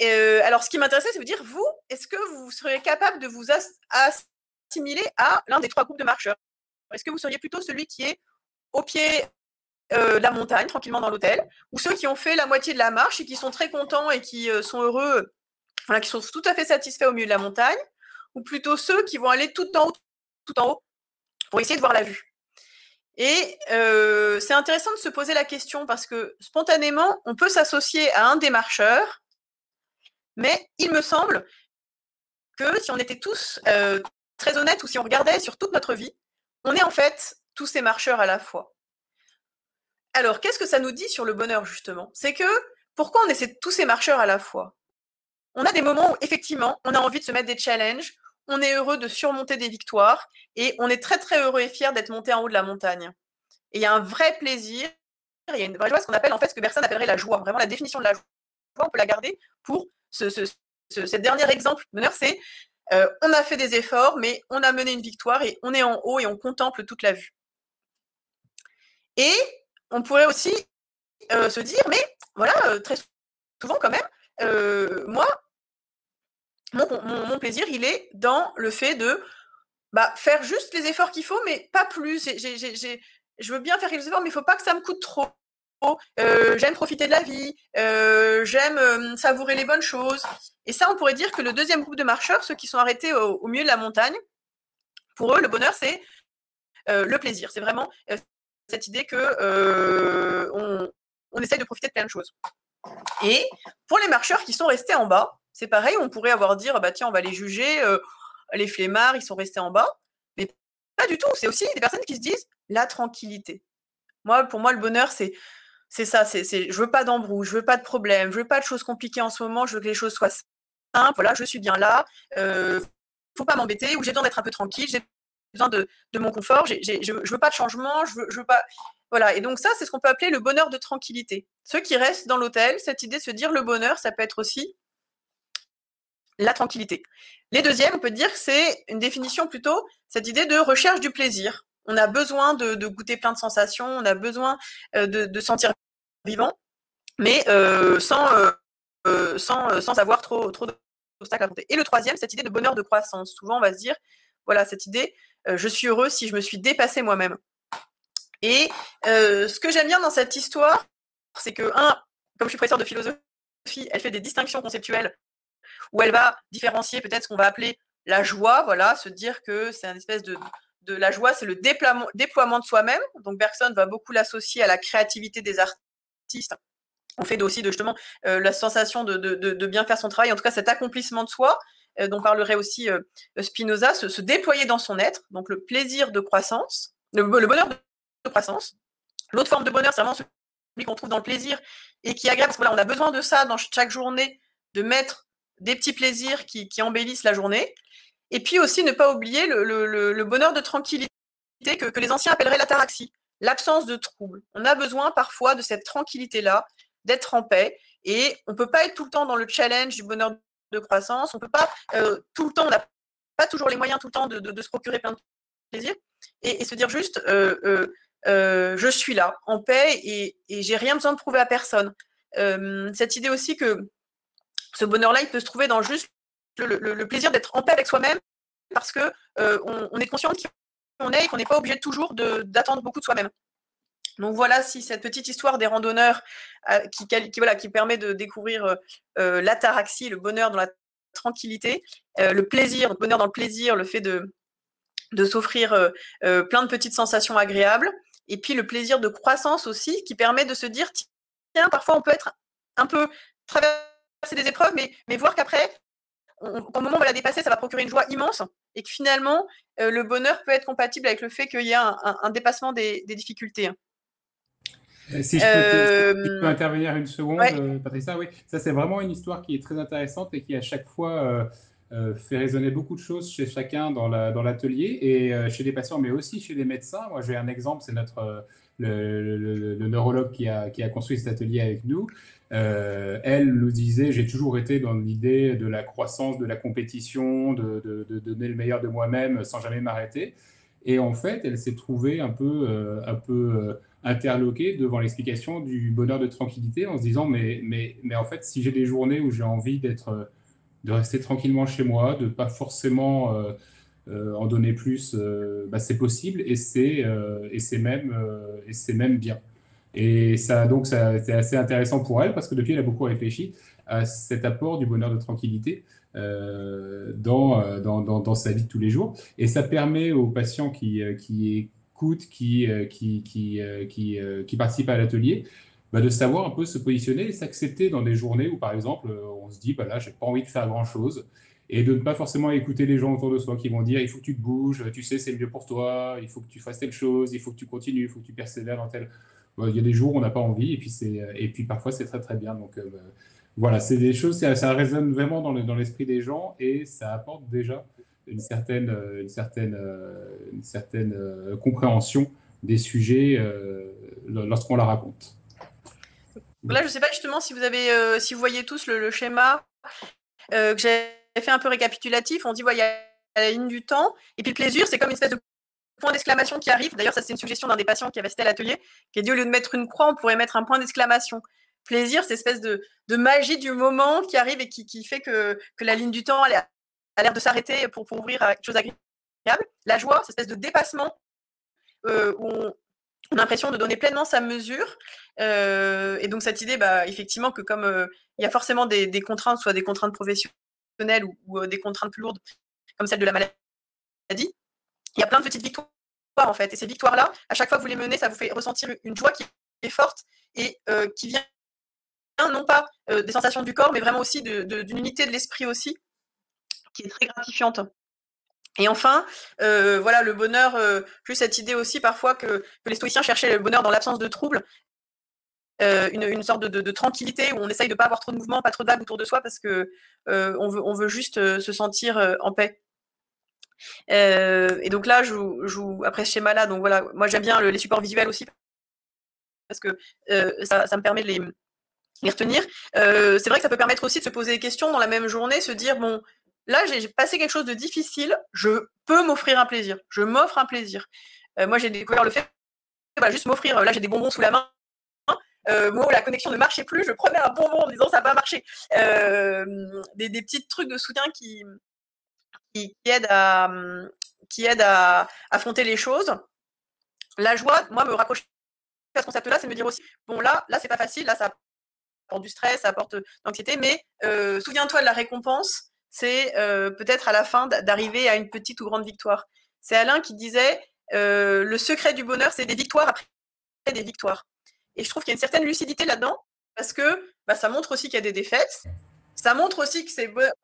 Alors, ce qui m'intéressait, c'est de vous dire, vous, est-ce que vous seriez capable de vous assimiler à l'un des 3 groupes de marcheurs? Est-ce que vous seriez plutôt celui qui est au pied de la montagne, tranquillement dans l'hôtel, ou ceux qui ont fait la moitié de la marche et qui sont très contents et qui sont heureux, voilà, qui sont tout à fait satisfaits au milieu de la montagne, ou plutôt ceux qui vont aller tout en haut, pour essayer de voir la vue? Et c'est intéressant de se poser la question parce que spontanément, on peut s'associer à un des marcheurs, mais il me semble que si on était tous très honnêtes ou si on regardait sur toute notre vie, on est en fait tous ces marcheurs à la fois. Alors, qu'est-ce que ça nous dit sur le bonheur, justement? C'est que, pourquoi on est tous ces marcheurs à la fois? On a des moments où, effectivement, on a envie de se mettre des challenges, on est heureux de surmonter des victoires, et on est très, très heureux et fier d'être monté en haut de la montagne. Et il y a un vrai plaisir il y a une vraie joie, ce qu'on appelle en fait ce que Bergson appellerait la joie. Vraiment la définition de la joie, on peut la garder pour cet dernier exemple bonheur, c'est on a fait des efforts, mais on a mené une victoire et on est en haut et on contemple toute la vue. Et on pourrait aussi se dire, mais voilà, très souvent quand même, moi, mon plaisir, il est dans le fait de faire juste les efforts qu'il faut, mais pas plus. Je veux bien faire les efforts, mais il ne faut pas que ça me coûte trop. J'aime profiter de la vie, j'aime savourer les bonnes choses. Et ça, on pourrait dire que le deuxième groupe de marcheurs, ceux qui sont arrêtés au milieu de la montagne, pour eux, le bonheur, c'est le plaisir. C'est vraiment cette idée que on essaye de profiter de plein de choses. Et pour les marcheurs qui sont restés en bas, c'est pareil, on pourrait dire, tiens, on va les juger, les flemmards, ils sont restés en bas. Mais pas du tout, c'est aussi des personnes qui se disent la tranquillité. Pour moi, le bonheur, c'est ça, je veux pas d'embrouille, je veux pas de problème, je veux pas de choses compliquées en ce moment, je veux que les choses soient simples, voilà, je suis bien là, faut pas m'embêter, ou j'ai besoin d'être un peu tranquille, j'ai besoin de mon confort, je veux pas de changement, je veux pas... Voilà, et donc ça, c'est ce qu'on peut appeler le bonheur de tranquillité. Ceux qui restent dans l'hôtel, cette idée de se dire le bonheur, ça peut être aussi la tranquillité. Les deuxièmes, on peut dire que c'est une définition plutôt, cette idée de recherche du plaisir. On a besoin de goûter plein de sensations, on a besoin de sentir vivant, mais sans avoir trop d'obstacles à monter. Et le troisième, cette idée de bonheur de croissance. Souvent, on va se dire, voilà, cette idée, je suis heureux si je me suis dépassé moi-même. Et ce que j'aime bien dans cette histoire, c'est que, comme je suis professeure de philosophie, elle fait des distinctions conceptuelles où elle va différencier peut-être ce qu'on va appeler la joie, voilà, se dire que c'est une espèce de la joie, c'est le déploiement de soi-même. Donc Bergson va beaucoup l'associer à la créativité des artistes. On fait aussi justement la sensation de bien faire son travail, en tout cas cet accomplissement de soi, dont parlerait aussi Spinoza, se déployer dans son être, donc le plaisir de croissance, le bonheur de croissance. L'autre forme de bonheur, c'est vraiment celui qu'on trouve dans le plaisir et qui est agréable, parce que voilà, on a besoin de ça dans chaque journée, de mettre des petits plaisirs qui embellissent la journée. Et puis aussi ne pas oublier le bonheur de tranquillité que les anciens appelleraient l'ataraxie, l'absence de trouble. On a besoin parfois de cette tranquillité-là, d'être en paix, et on ne peut pas être tout le temps dans le challenge du bonheur de croissance, on ne peut pas tout le temps, on n'a pas toujours les moyens tout le temps de se procurer plein de plaisir, et se dire juste je suis là, en paix, et j'ai rien besoin de prouver à personne. Cette idée aussi que ce bonheur-là, il peut se trouver dans juste le plaisir d'être en paix avec soi-même, parce que on est conscient de qui on est et qu'on n'est pas obligé toujours d'attendre beaucoup de soi-même. Donc voilà, si cette petite histoire des randonneurs qui permet de découvrir l'ataraxie, le bonheur dans la tranquillité, le plaisir, le bonheur dans le plaisir, le fait de s'offrir plein de petites sensations agréables, et puis le plaisir de croissance aussi, qui permet de se dire, tiens, parfois on peut être un peu traverser des épreuves, mais voir qu'après, au moment où on va la dépasser, ça va procurer une joie immense, et que finalement, le bonheur peut être compatible avec le fait qu'il y a un dépassement des difficultés. Si je peux intervenir une seconde, ouais. Patricia, oui, ça c'est vraiment une histoire qui est très intéressante et qui à chaque fois fait résonner beaucoup de choses chez chacun dans l'atelier et chez les patients, mais aussi chez les médecins. Moi, j'ai un exemple, c'est le neurologue qui a construit cet atelier avec nous. Elle nous disait, j'ai toujours été dans l'idée de la croissance, de la compétition, de donner le meilleur de moi-même sans jamais m'arrêter. Et en fait, elle s'est trouvée un peu interloquée devant l'explication du bonheur de tranquillité en se disant, mais en fait, si j'ai des journées où j'ai envie de rester tranquillement chez moi, de pas forcément en donner plus, c'est possible et c'est même bien. Et ça, donc, c'est assez intéressant pour elle parce que depuis, elle a beaucoup réfléchi à cet apport du bonheur de tranquillité dans sa vie de tous les jours. Et ça permet aux patients qui écoutent, qui participent à l'atelier, de savoir un peu se positionner et s'accepter dans des journées où, par exemple, on se dit, là, j'ai pas envie de faire grand-chose. Et de ne pas forcément écouter les gens autour de soi qui vont dire, il faut que tu te bouges, tu sais, c'est mieux pour toi, il faut que tu fasses telle chose, il faut que tu continues, il faut que tu persévères dans telle... Il y a des jours où on n'a pas envie et puis parfois c'est très très bien. Donc voilà, c'est des choses, ça résonne vraiment dans l'esprit des gens et ça apporte déjà une certaine compréhension des sujets lorsqu'on la raconte. Là, je ne sais pas justement si vous voyez tous le schéma que j'ai fait un peu récapitulatif. On dit, il y a la ligne du temps, et puis le plaisir, c'est comme une espèce de point d'exclamation qui arrive. D'ailleurs, ça, c'est une suggestion d'un des patients qui avait assisté à l'atelier, qui a dit, au lieu de mettre une croix, on pourrait mettre un point d'exclamation. Plaisir, c'est cette espèce de magie du moment qui arrive et qui fait que la ligne du temps a l'air de s'arrêter pour ouvrir à quelque chose d'agréable. La joie, c'est cette espèce de dépassement où on a l'impression de donner pleinement sa mesure. Et donc, cette idée, effectivement, que comme il y a forcément des contraintes, soit des contraintes professionnelles ou des contraintes plus lourdes, comme celle de la maladie, il y a plein de petites victoires, en fait. Et ces victoires-là, à chaque fois que vous les menez, ça vous fait ressentir une joie qui est forte et qui vient non pas des sensations du corps, mais vraiment aussi d'une unité de l'esprit aussi, qui est très gratifiante. Et enfin, le bonheur, juste cette idée aussi parfois que les stoïciens cherchaient le bonheur dans l'absence de troubles, une sorte de tranquillité où on essaye de ne pas avoir trop de mouvement, pas trop de vagues autour de soi parce que on veut juste se sentir en paix. Et donc là, après ce schéma-là, donc voilà, moi j'aime bien les supports visuels aussi parce que ça me permet de les retenir. C'est vrai que ça peut permettre aussi de se poser des questions dans la même journée, se dire, bon, là, j'ai passé quelque chose de difficile, je peux m'offrir un plaisir, je m'offre un plaisir. Moi, j'ai découvert le fait juste m'offrir, là, j'ai des bonbons sous la main, moi, la connexion ne marchait plus, je prenais un bonbon en me disant, ça va marcher. Des petits trucs de soutien qui aident à affronter les choses. La joie, moi, me raccrocher à ce concept-là, c'est me dire aussi, bon, là, c'est pas facile, là, ça apporte du stress, ça apporte de l'anxiété, mais souviens-toi de la récompense, c'est peut-être à la fin d'arriver à une petite ou grande victoire. C'est Alain qui disait le secret du bonheur, c'est des victoires après des victoires. Et je trouve qu'il y a une certaine lucidité là-dedans, parce que ça montre aussi qu'il y a des défaites, ça montre aussi que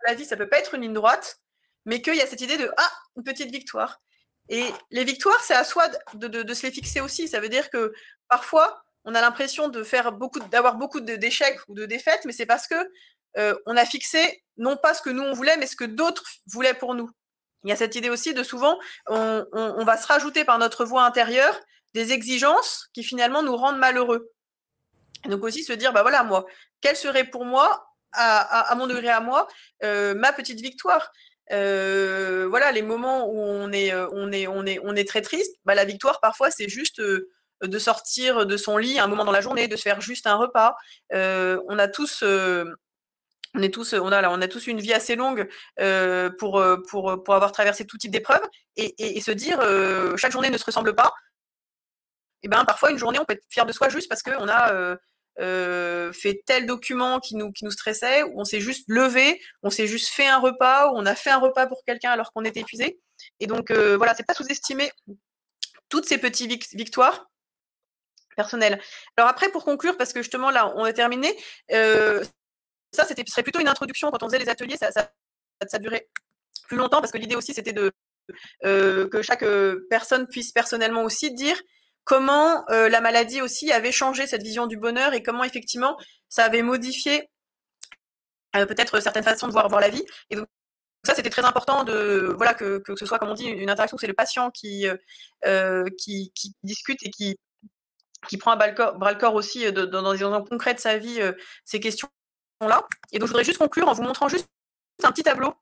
la vie, ça peut pas être une ligne droite, mais qu'il y a cette idée de une petite victoire. Et les victoires, c'est à soi de se les fixer aussi. Ça veut dire que parfois, on a l'impression d'avoir beaucoup d'échecs ou de défaites, mais c'est parce que on a fixé non pas ce que nous on voulait, mais ce que d'autres voulaient pour nous. Il y a cette idée aussi de souvent, on va se rajouter par notre voix intérieure des exigences qui finalement nous rendent malheureux. Et donc aussi se dire, voilà, moi, quelle serait pour moi, à mon degré à moi, ma petite victoire. Les moments où on est très triste, la victoire parfois c'est juste de sortir de son lit un moment dans la journée, de se faire juste un repas. On a tous une vie assez longue pour avoir traversé tout type d'épreuves et se dire chaque journée ne se ressemble pas. Et parfois une journée on peut être fier de soi juste parce qu'on a fait tel document qui nous stressait, où on s'est juste levé, on s'est juste fait un repas, ou on a fait un repas pour quelqu'un alors qu'on était épuisé. Et donc c'est pas sous-estimer toutes ces petites victoires personnelles. Alors après, pour conclure, parce que justement là on a terminé, ça serait plutôt une introduction. Quand on faisait les ateliers, ça durait plus longtemps parce que l'idée aussi c'était que chaque personne puisse personnellement aussi dire comment la maladie aussi avait changé cette vision du bonheur et comment effectivement ça avait modifié peut-être certaines façons de voir la vie. Et donc ça c'était très important que ce soit, comme on dit, une interaction, c'est le patient qui discute et qui prend à bras le corps aussi dans des endroits concrets de sa vie ces questions-là. Et donc je voudrais juste conclure en vous montrant juste un petit tableau.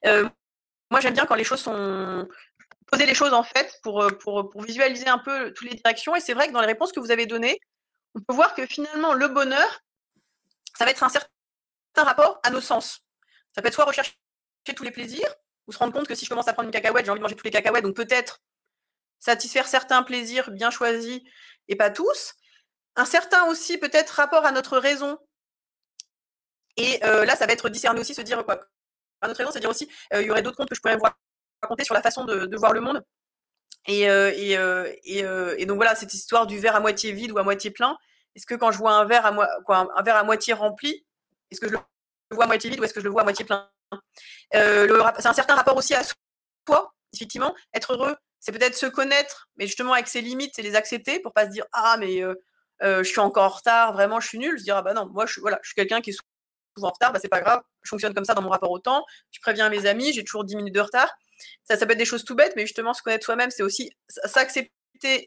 Moi j'aime bien quand les choses sont poser les choses en fait pour visualiser un peu toutes les directions. Et c'est vrai que dans les réponses que vous avez données, on peut voir que finalement le bonheur, ça va être un certain rapport à nos sens. Ça peut être soit rechercher tous les plaisirs, ou se rendre compte que si je commence à prendre une cacahuète, j'ai envie de manger tous les cacahuètes, donc peut-être satisfaire certains plaisirs bien choisis et pas tous. Un certain aussi peut-être rapport à notre raison. Et là, ça va être discerner aussi, se dire quoi. À notre raison, c'est dire aussi, il y aurait d'autres comptes que je pourrais vous raconter sur la façon de voir le monde. Et donc voilà, cette histoire du verre à moitié vide ou à moitié plein. Est-ce que quand je vois un verre à moitié rempli, est-ce que je le vois à moitié vide ou est-ce que je le vois à moitié plein? C'est un certain rapport aussi à soi, effectivement. Être heureux, c'est peut-être se connaître, mais justement avec ses limites et les accepter pour pas se dire mais je suis encore en retard, vraiment je suis nul. Se dire non, moi je suis quelqu'un qui est souvent en retard, c'est pas grave, je fonctionne comme ça dans mon rapport au temps. Je préviens mes amis, j'ai toujours 10 minutes de retard. Ça peut être des choses tout bêtes, mais justement, se connaître soi-même, c'est aussi s'accepter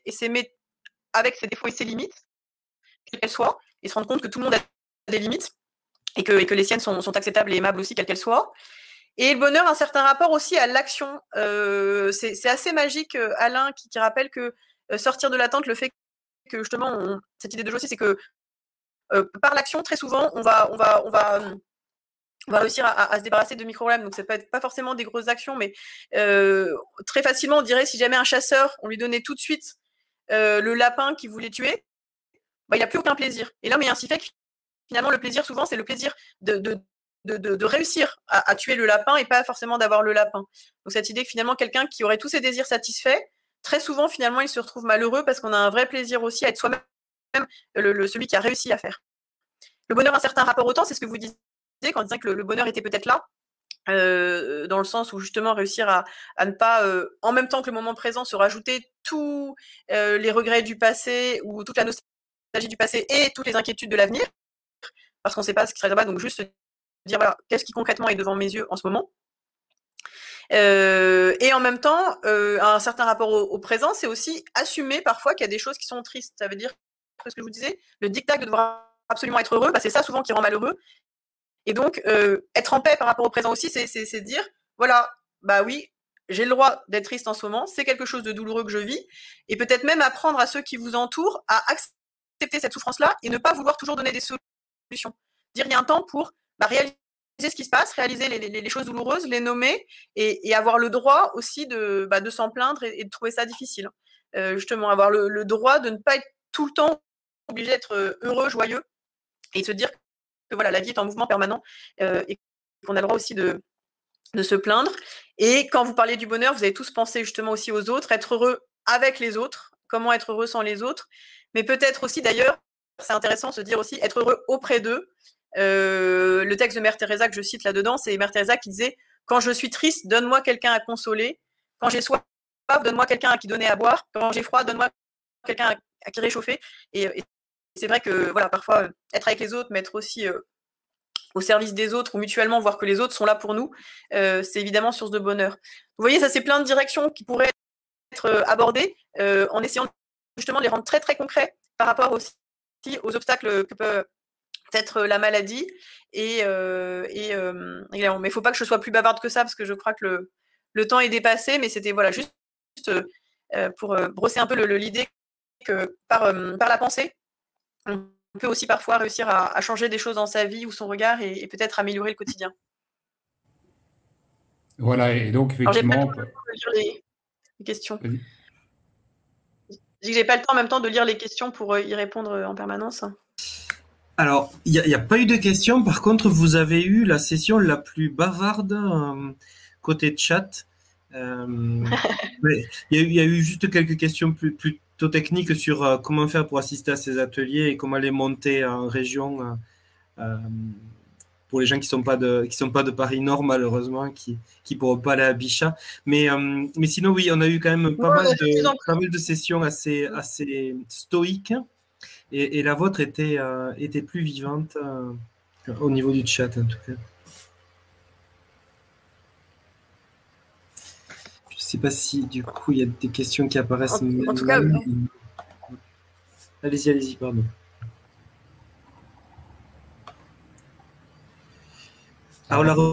et s'aimer avec ses défauts et ses limites, quelles qu'elles soient, et se rendre compte que tout le monde a des limites, et que les siennes sont acceptables et aimables aussi, quelles qu'elles soient. Et le bonheur, un certain rapport aussi à l'action. C'est assez magique, Alain, qui rappelle que sortir de l'attente, le fait que justement, cette idée de jeu aussi, c'est que par l'action, très souvent, on va réussir à se débarrasser de micro-problèmes. Donc, ça peut être pas forcément des grosses actions, mais très facilement, on dirait, si jamais un chasseur, on lui donnait tout de suite le lapin qu'il voulait tuer, bah, il n'a plus aucun plaisir. Et l'homme est ainsi fait que finalement, le plaisir, souvent, c'est le plaisir de réussir à tuer le lapin et pas forcément d'avoir le lapin. Donc, cette idée que finalement, quelqu'un qui aurait tous ses désirs satisfaits, très souvent, finalement, il se retrouve malheureux parce qu'on a un vrai plaisir aussi à être soi-même celui qui a réussi à faire. Le bonheur a un certain rapport au temps, c'est ce que vous disiez quand on disait que le bonheur était peut-être là, dans le sens où justement réussir à ne pas, en même temps que le moment présent, se rajouter tous les regrets du passé ou toute la nostalgie du passé et toutes les inquiétudes de l'avenir, parce qu'on ne sait pas ce qui sera là-bas, donc juste se dire voilà, qu'est-ce qui concrètement est devant mes yeux en ce moment. Et en même temps, un certain rapport au présent, c'est aussi assumer parfois qu'il y a des choses qui sont tristes. Ça veut dire, ce que je vous disais, le dictat de devoir absolument être heureux, bah, c'est ça souvent qui rend malheureux. Et donc, être en paix par rapport au présent aussi, c'est dire, voilà, bah oui, j'ai le droit d'être triste en ce moment, c'est quelque chose de douloureux que je vis, et peut-être même apprendre à ceux qui vous entourent à accepter cette souffrance-là et ne pas vouloir toujours donner des solutions. Dire, il y a un temps pour réaliser ce qui se passe, réaliser les choses douloureuses, les nommer, et avoir le droit aussi de s'en plaindre et de trouver ça difficile. Justement, avoir le droit de ne pas être tout le temps obligé d'être heureux, joyeux, et de se dire que voilà, la vie est en mouvement permanent et qu'on a le droit aussi de se plaindre. Et quand vous parlez du bonheur, vous avez tous pensé justement aussi aux autres, être heureux avec les autres, comment être heureux sans les autres, mais peut-être aussi d'ailleurs, c'est intéressant de se dire aussi être heureux auprès d'eux. Le texte de Mère Teresa que je cite là-dedans, c'est Mère Teresa qui disait « Quand je suis triste, donne-moi quelqu'un à consoler. Quand j'ai soif, donne-moi quelqu'un à qui donner à boire. Quand j'ai froid, donne-moi quelqu'un à qui réchauffer. » Et c'est vrai que voilà, parfois, être avec les autres, mais être aussi au service des autres ou mutuellement, voir que les autres sont là pour nous, c'est évidemment source de bonheur. Vous voyez, ça, c'est plein de directions qui pourraient être abordées en essayant justement de les rendre très, très concrets par rapport aussi aux obstacles que peut être la maladie. Mais il ne faut pas que je sois plus bavarde que ça, parce que je crois que le temps est dépassé, mais c'était voilà, juste pour brosser un peu l'idée que par la pensée, on peut aussi parfois réussir à changer des choses dans sa vie ou son regard et peut-être améliorer le quotidien. Voilà, et donc Alors, j'ai pas effectivement. le temps de lire les questions. Je dis que j'ai pas le temps en même temps de lire les questions pour y répondre en permanence. Alors, il n'y a pas eu de questions. Par contre, vous avez eu la session la plus bavarde côté chat. Mais il y a eu juste quelques questions plutôt techniques sur comment faire pour assister à ces ateliers et comment les monter en région pour les gens qui sont pas de Paris Nord, malheureusement, qui pourront pas aller à Bichat. Mais sinon, oui, on a eu quand même pas mal de sessions assez stoïques. Et la vôtre était plus vivante au niveau du chat, en tout cas. Je ne sais pas si, du coup, il y a des questions qui apparaissent. En tout cas, allez-y, pardon. Alors,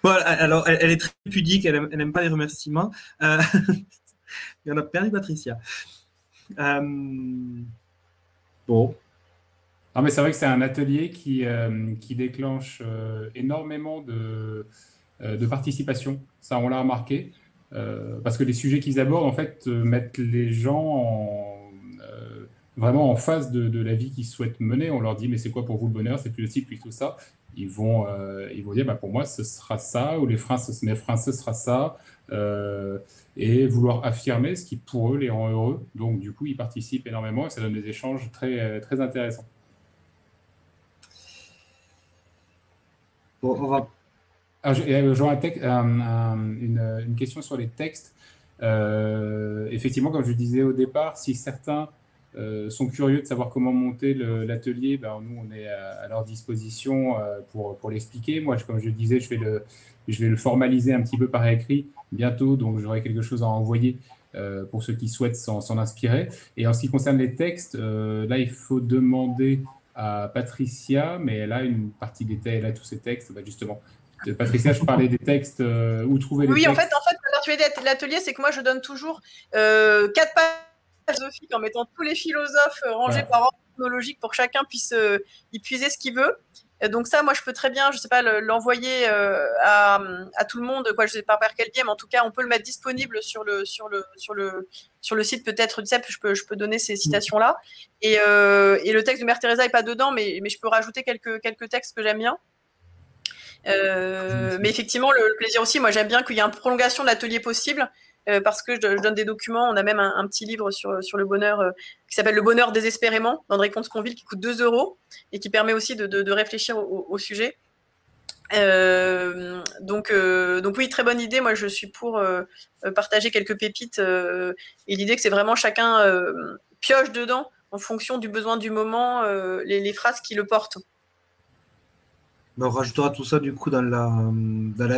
bon, alors, elle est très pudique, elle n'aime pas les remerciements. Et on a perdu Patricia. Bon. Non, mais c'est vrai que c'est un atelier qui déclenche énormément de participation. Ça, on l'a remarqué. Parce que les sujets qu'ils abordent, en fait, mettent les gens vraiment en face de la vie qu'ils souhaitent mener. On leur dit, mais c'est quoi pour vous le bonheur? C'est plus ci, plus tout ça. Ils vont dire, bah, pour moi, ce sera ça, ou mes freins, ce sera ça. Et vouloir affirmer ce qui, pour eux, les rend heureux. Donc, du coup, ils participent énormément et ça donne des échanges très, très intéressants. Bon, on va... J'aurais une question sur les textes. Effectivement, comme je disais au départ, si certains sont curieux de savoir comment monter l'atelier, ben, nous, on est à leur disposition pour l'expliquer. Moi, comme je disais, je vais le formaliser un petit peu par écrit bientôt, donc j'aurai quelque chose à envoyer pour ceux qui souhaitent s'en inspirer. Et en ce qui concerne les textes, là, il faut demander à Patricia, mais elle a une partie des textes, elle a tous ces textes, justement. Patricia, je parlais des textes, où trouver les Oui, textes. en fait, la particularité de l'atelier, c'est que moi, je donne toujours 4 pages philosophiques en mettant tous les philosophes rangés par ordre chronologique pour que chacun puisse y puiser ce qu'il veut. Donc ça, moi, je peux très bien, je sais pas, l'envoyer à tout le monde, quoi, je sais pas par quel biais, mais en tout cas, on peut le mettre disponible sur le site peut-être du CEP. Je peux donner ces citations-là. Et le texte de Mère Teresa est pas dedans, mais je peux rajouter quelques textes que j'aime bien. Mais effectivement, le plaisir aussi, moi j'aime bien qu'il y ait une prolongation de l'atelier possible, parce que je donne des documents. On a même un petit livre sur le bonheur qui s'appelle Le bonheur désespérément d'André Comte-Sponville, qui coûte 2 € et qui permet aussi de réfléchir au sujet. Donc oui, très bonne idée. Moi je suis pour partager quelques pépites, et l'idée que c'est vraiment chacun pioche dedans en fonction du besoin du moment, les phrases qui le portent. On rajoutera tout ça du coup dans la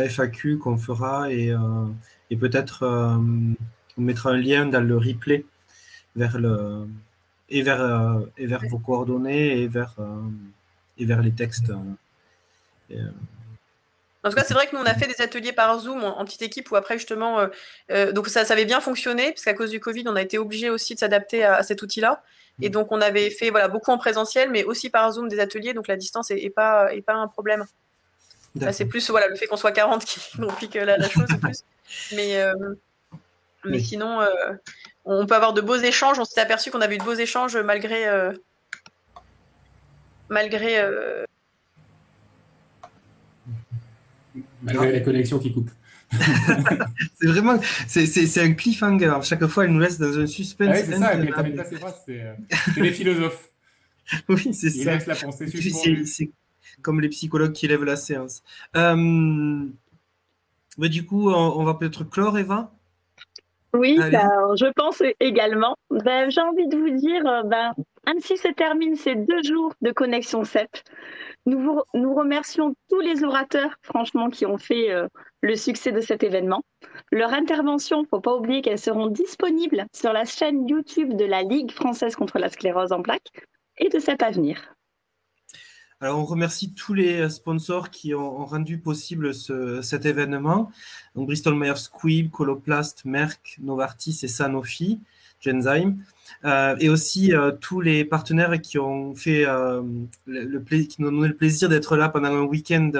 FAQ qu'on fera, et peut-être on mettra un lien dans le replay vers vos coordonnées et vers les textes. En tout cas, c'est vrai que nous, on a fait des ateliers par Zoom en petite équipe, où après, justement, donc ça avait bien fonctionné, parce qu'à cause du Covid, on a été obligé aussi de s'adapter à cet outil-là. Et donc, on avait fait beaucoup en présentiel, mais aussi par Zoom des ateliers, donc la distance n'est pas un problème. Là, c'est plus le fait qu'on soit 40 qui complique la chose le plus. Mais oui. Sinon, on peut avoir de beaux échanges. On s'est aperçu qu'on avait eu de beaux échanges malgré les connexions qui coupent. C'est vraiment, c'est un cliffhanger. Chaque fois, elle nous laisse dans un suspense. Ah oui, c'est ça, elle termine pas ses phrases, c'est les philosophes. Oui, c'est ça. Ils laissent la pensée suspendue. C'est comme les psychologues qui lèvent la séance. Mais du coup, on va peut-être clore, Eva? Oui, je pense également. J'ai envie de vous dire, ainsi se terminent ces 2 jours de Connexion CEP. Nous remercions tous les orateurs, franchement, qui ont fait le succès de cet événement. Leurs interventions, il ne faut pas oublier qu'elles seront disponibles sur la chaîne YouTube de la Ligue française contre la sclérose en plaques et de CEP Avenir. Alors, on remercie tous les sponsors qui ont rendu possible cet événement. Donc, Bristol Myers Squibb, Coloplast, Merck, Novartis et Sanofi, Genzyme. Et aussi tous les partenaires qui ont fait qui nous ont donné le plaisir d'être là pendant un week-end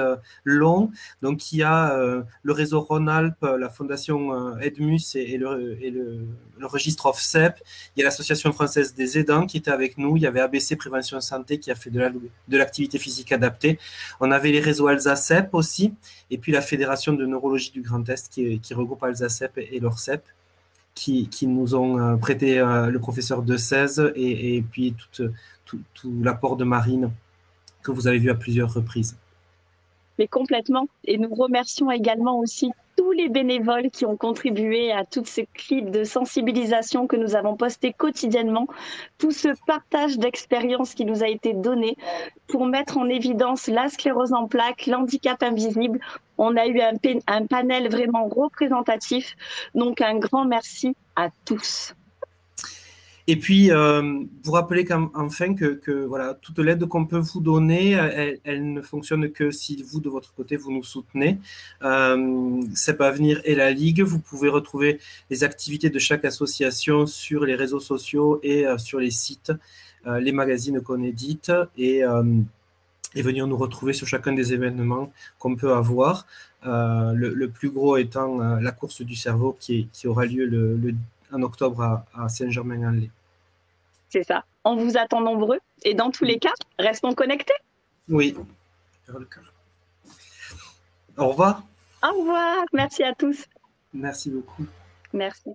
long. Donc, il y a le réseau Rhône-Alpes, la fondation Edmus et le registre OFCEP. Il y a l'association française des aidants qui était avec nous. Il y avait ABC Prévention Santé qui a fait de l'activité physique adaptée. On avait les réseaux Alsacep aussi, et puis la Fédération de neurologie du Grand Est qui regroupe Alsacep et l'ORCEP, qui nous ont prêté le professeur de 16 et puis tout l'apport de Marine que vous avez vu à plusieurs reprises. Mais complètement. Et nous remercions également aussi tous les bénévoles qui ont contribué à tous ces clips de sensibilisation que nous avons postés quotidiennement, tout ce partage d'expériences qui nous a été donné pour mettre en évidence la sclérose en plaques, l'handicap invisible. On a eu un panel vraiment représentatif, donc un grand merci à tous. Et puis, vous rappelez qu'enfin que voilà, toute l'aide qu'on peut vous donner, elle ne fonctionne que si vous, de votre côté, vous nous soutenez. CEP Avenir et la Ligue, vous pouvez retrouver les activités de chaque association sur les réseaux sociaux et sur les sites, les magazines qu'on édite, et venir nous retrouver sur chacun des événements qu'on peut avoir. Le plus gros étant la course du cerveau qui aura lieu en octobre à Saint-Germain-en-Laye. C'est ça. On vous attend nombreux. Et dans tous les cas, restons connectés. Oui. Au revoir. Au revoir. Merci à tous. Merci beaucoup. Merci.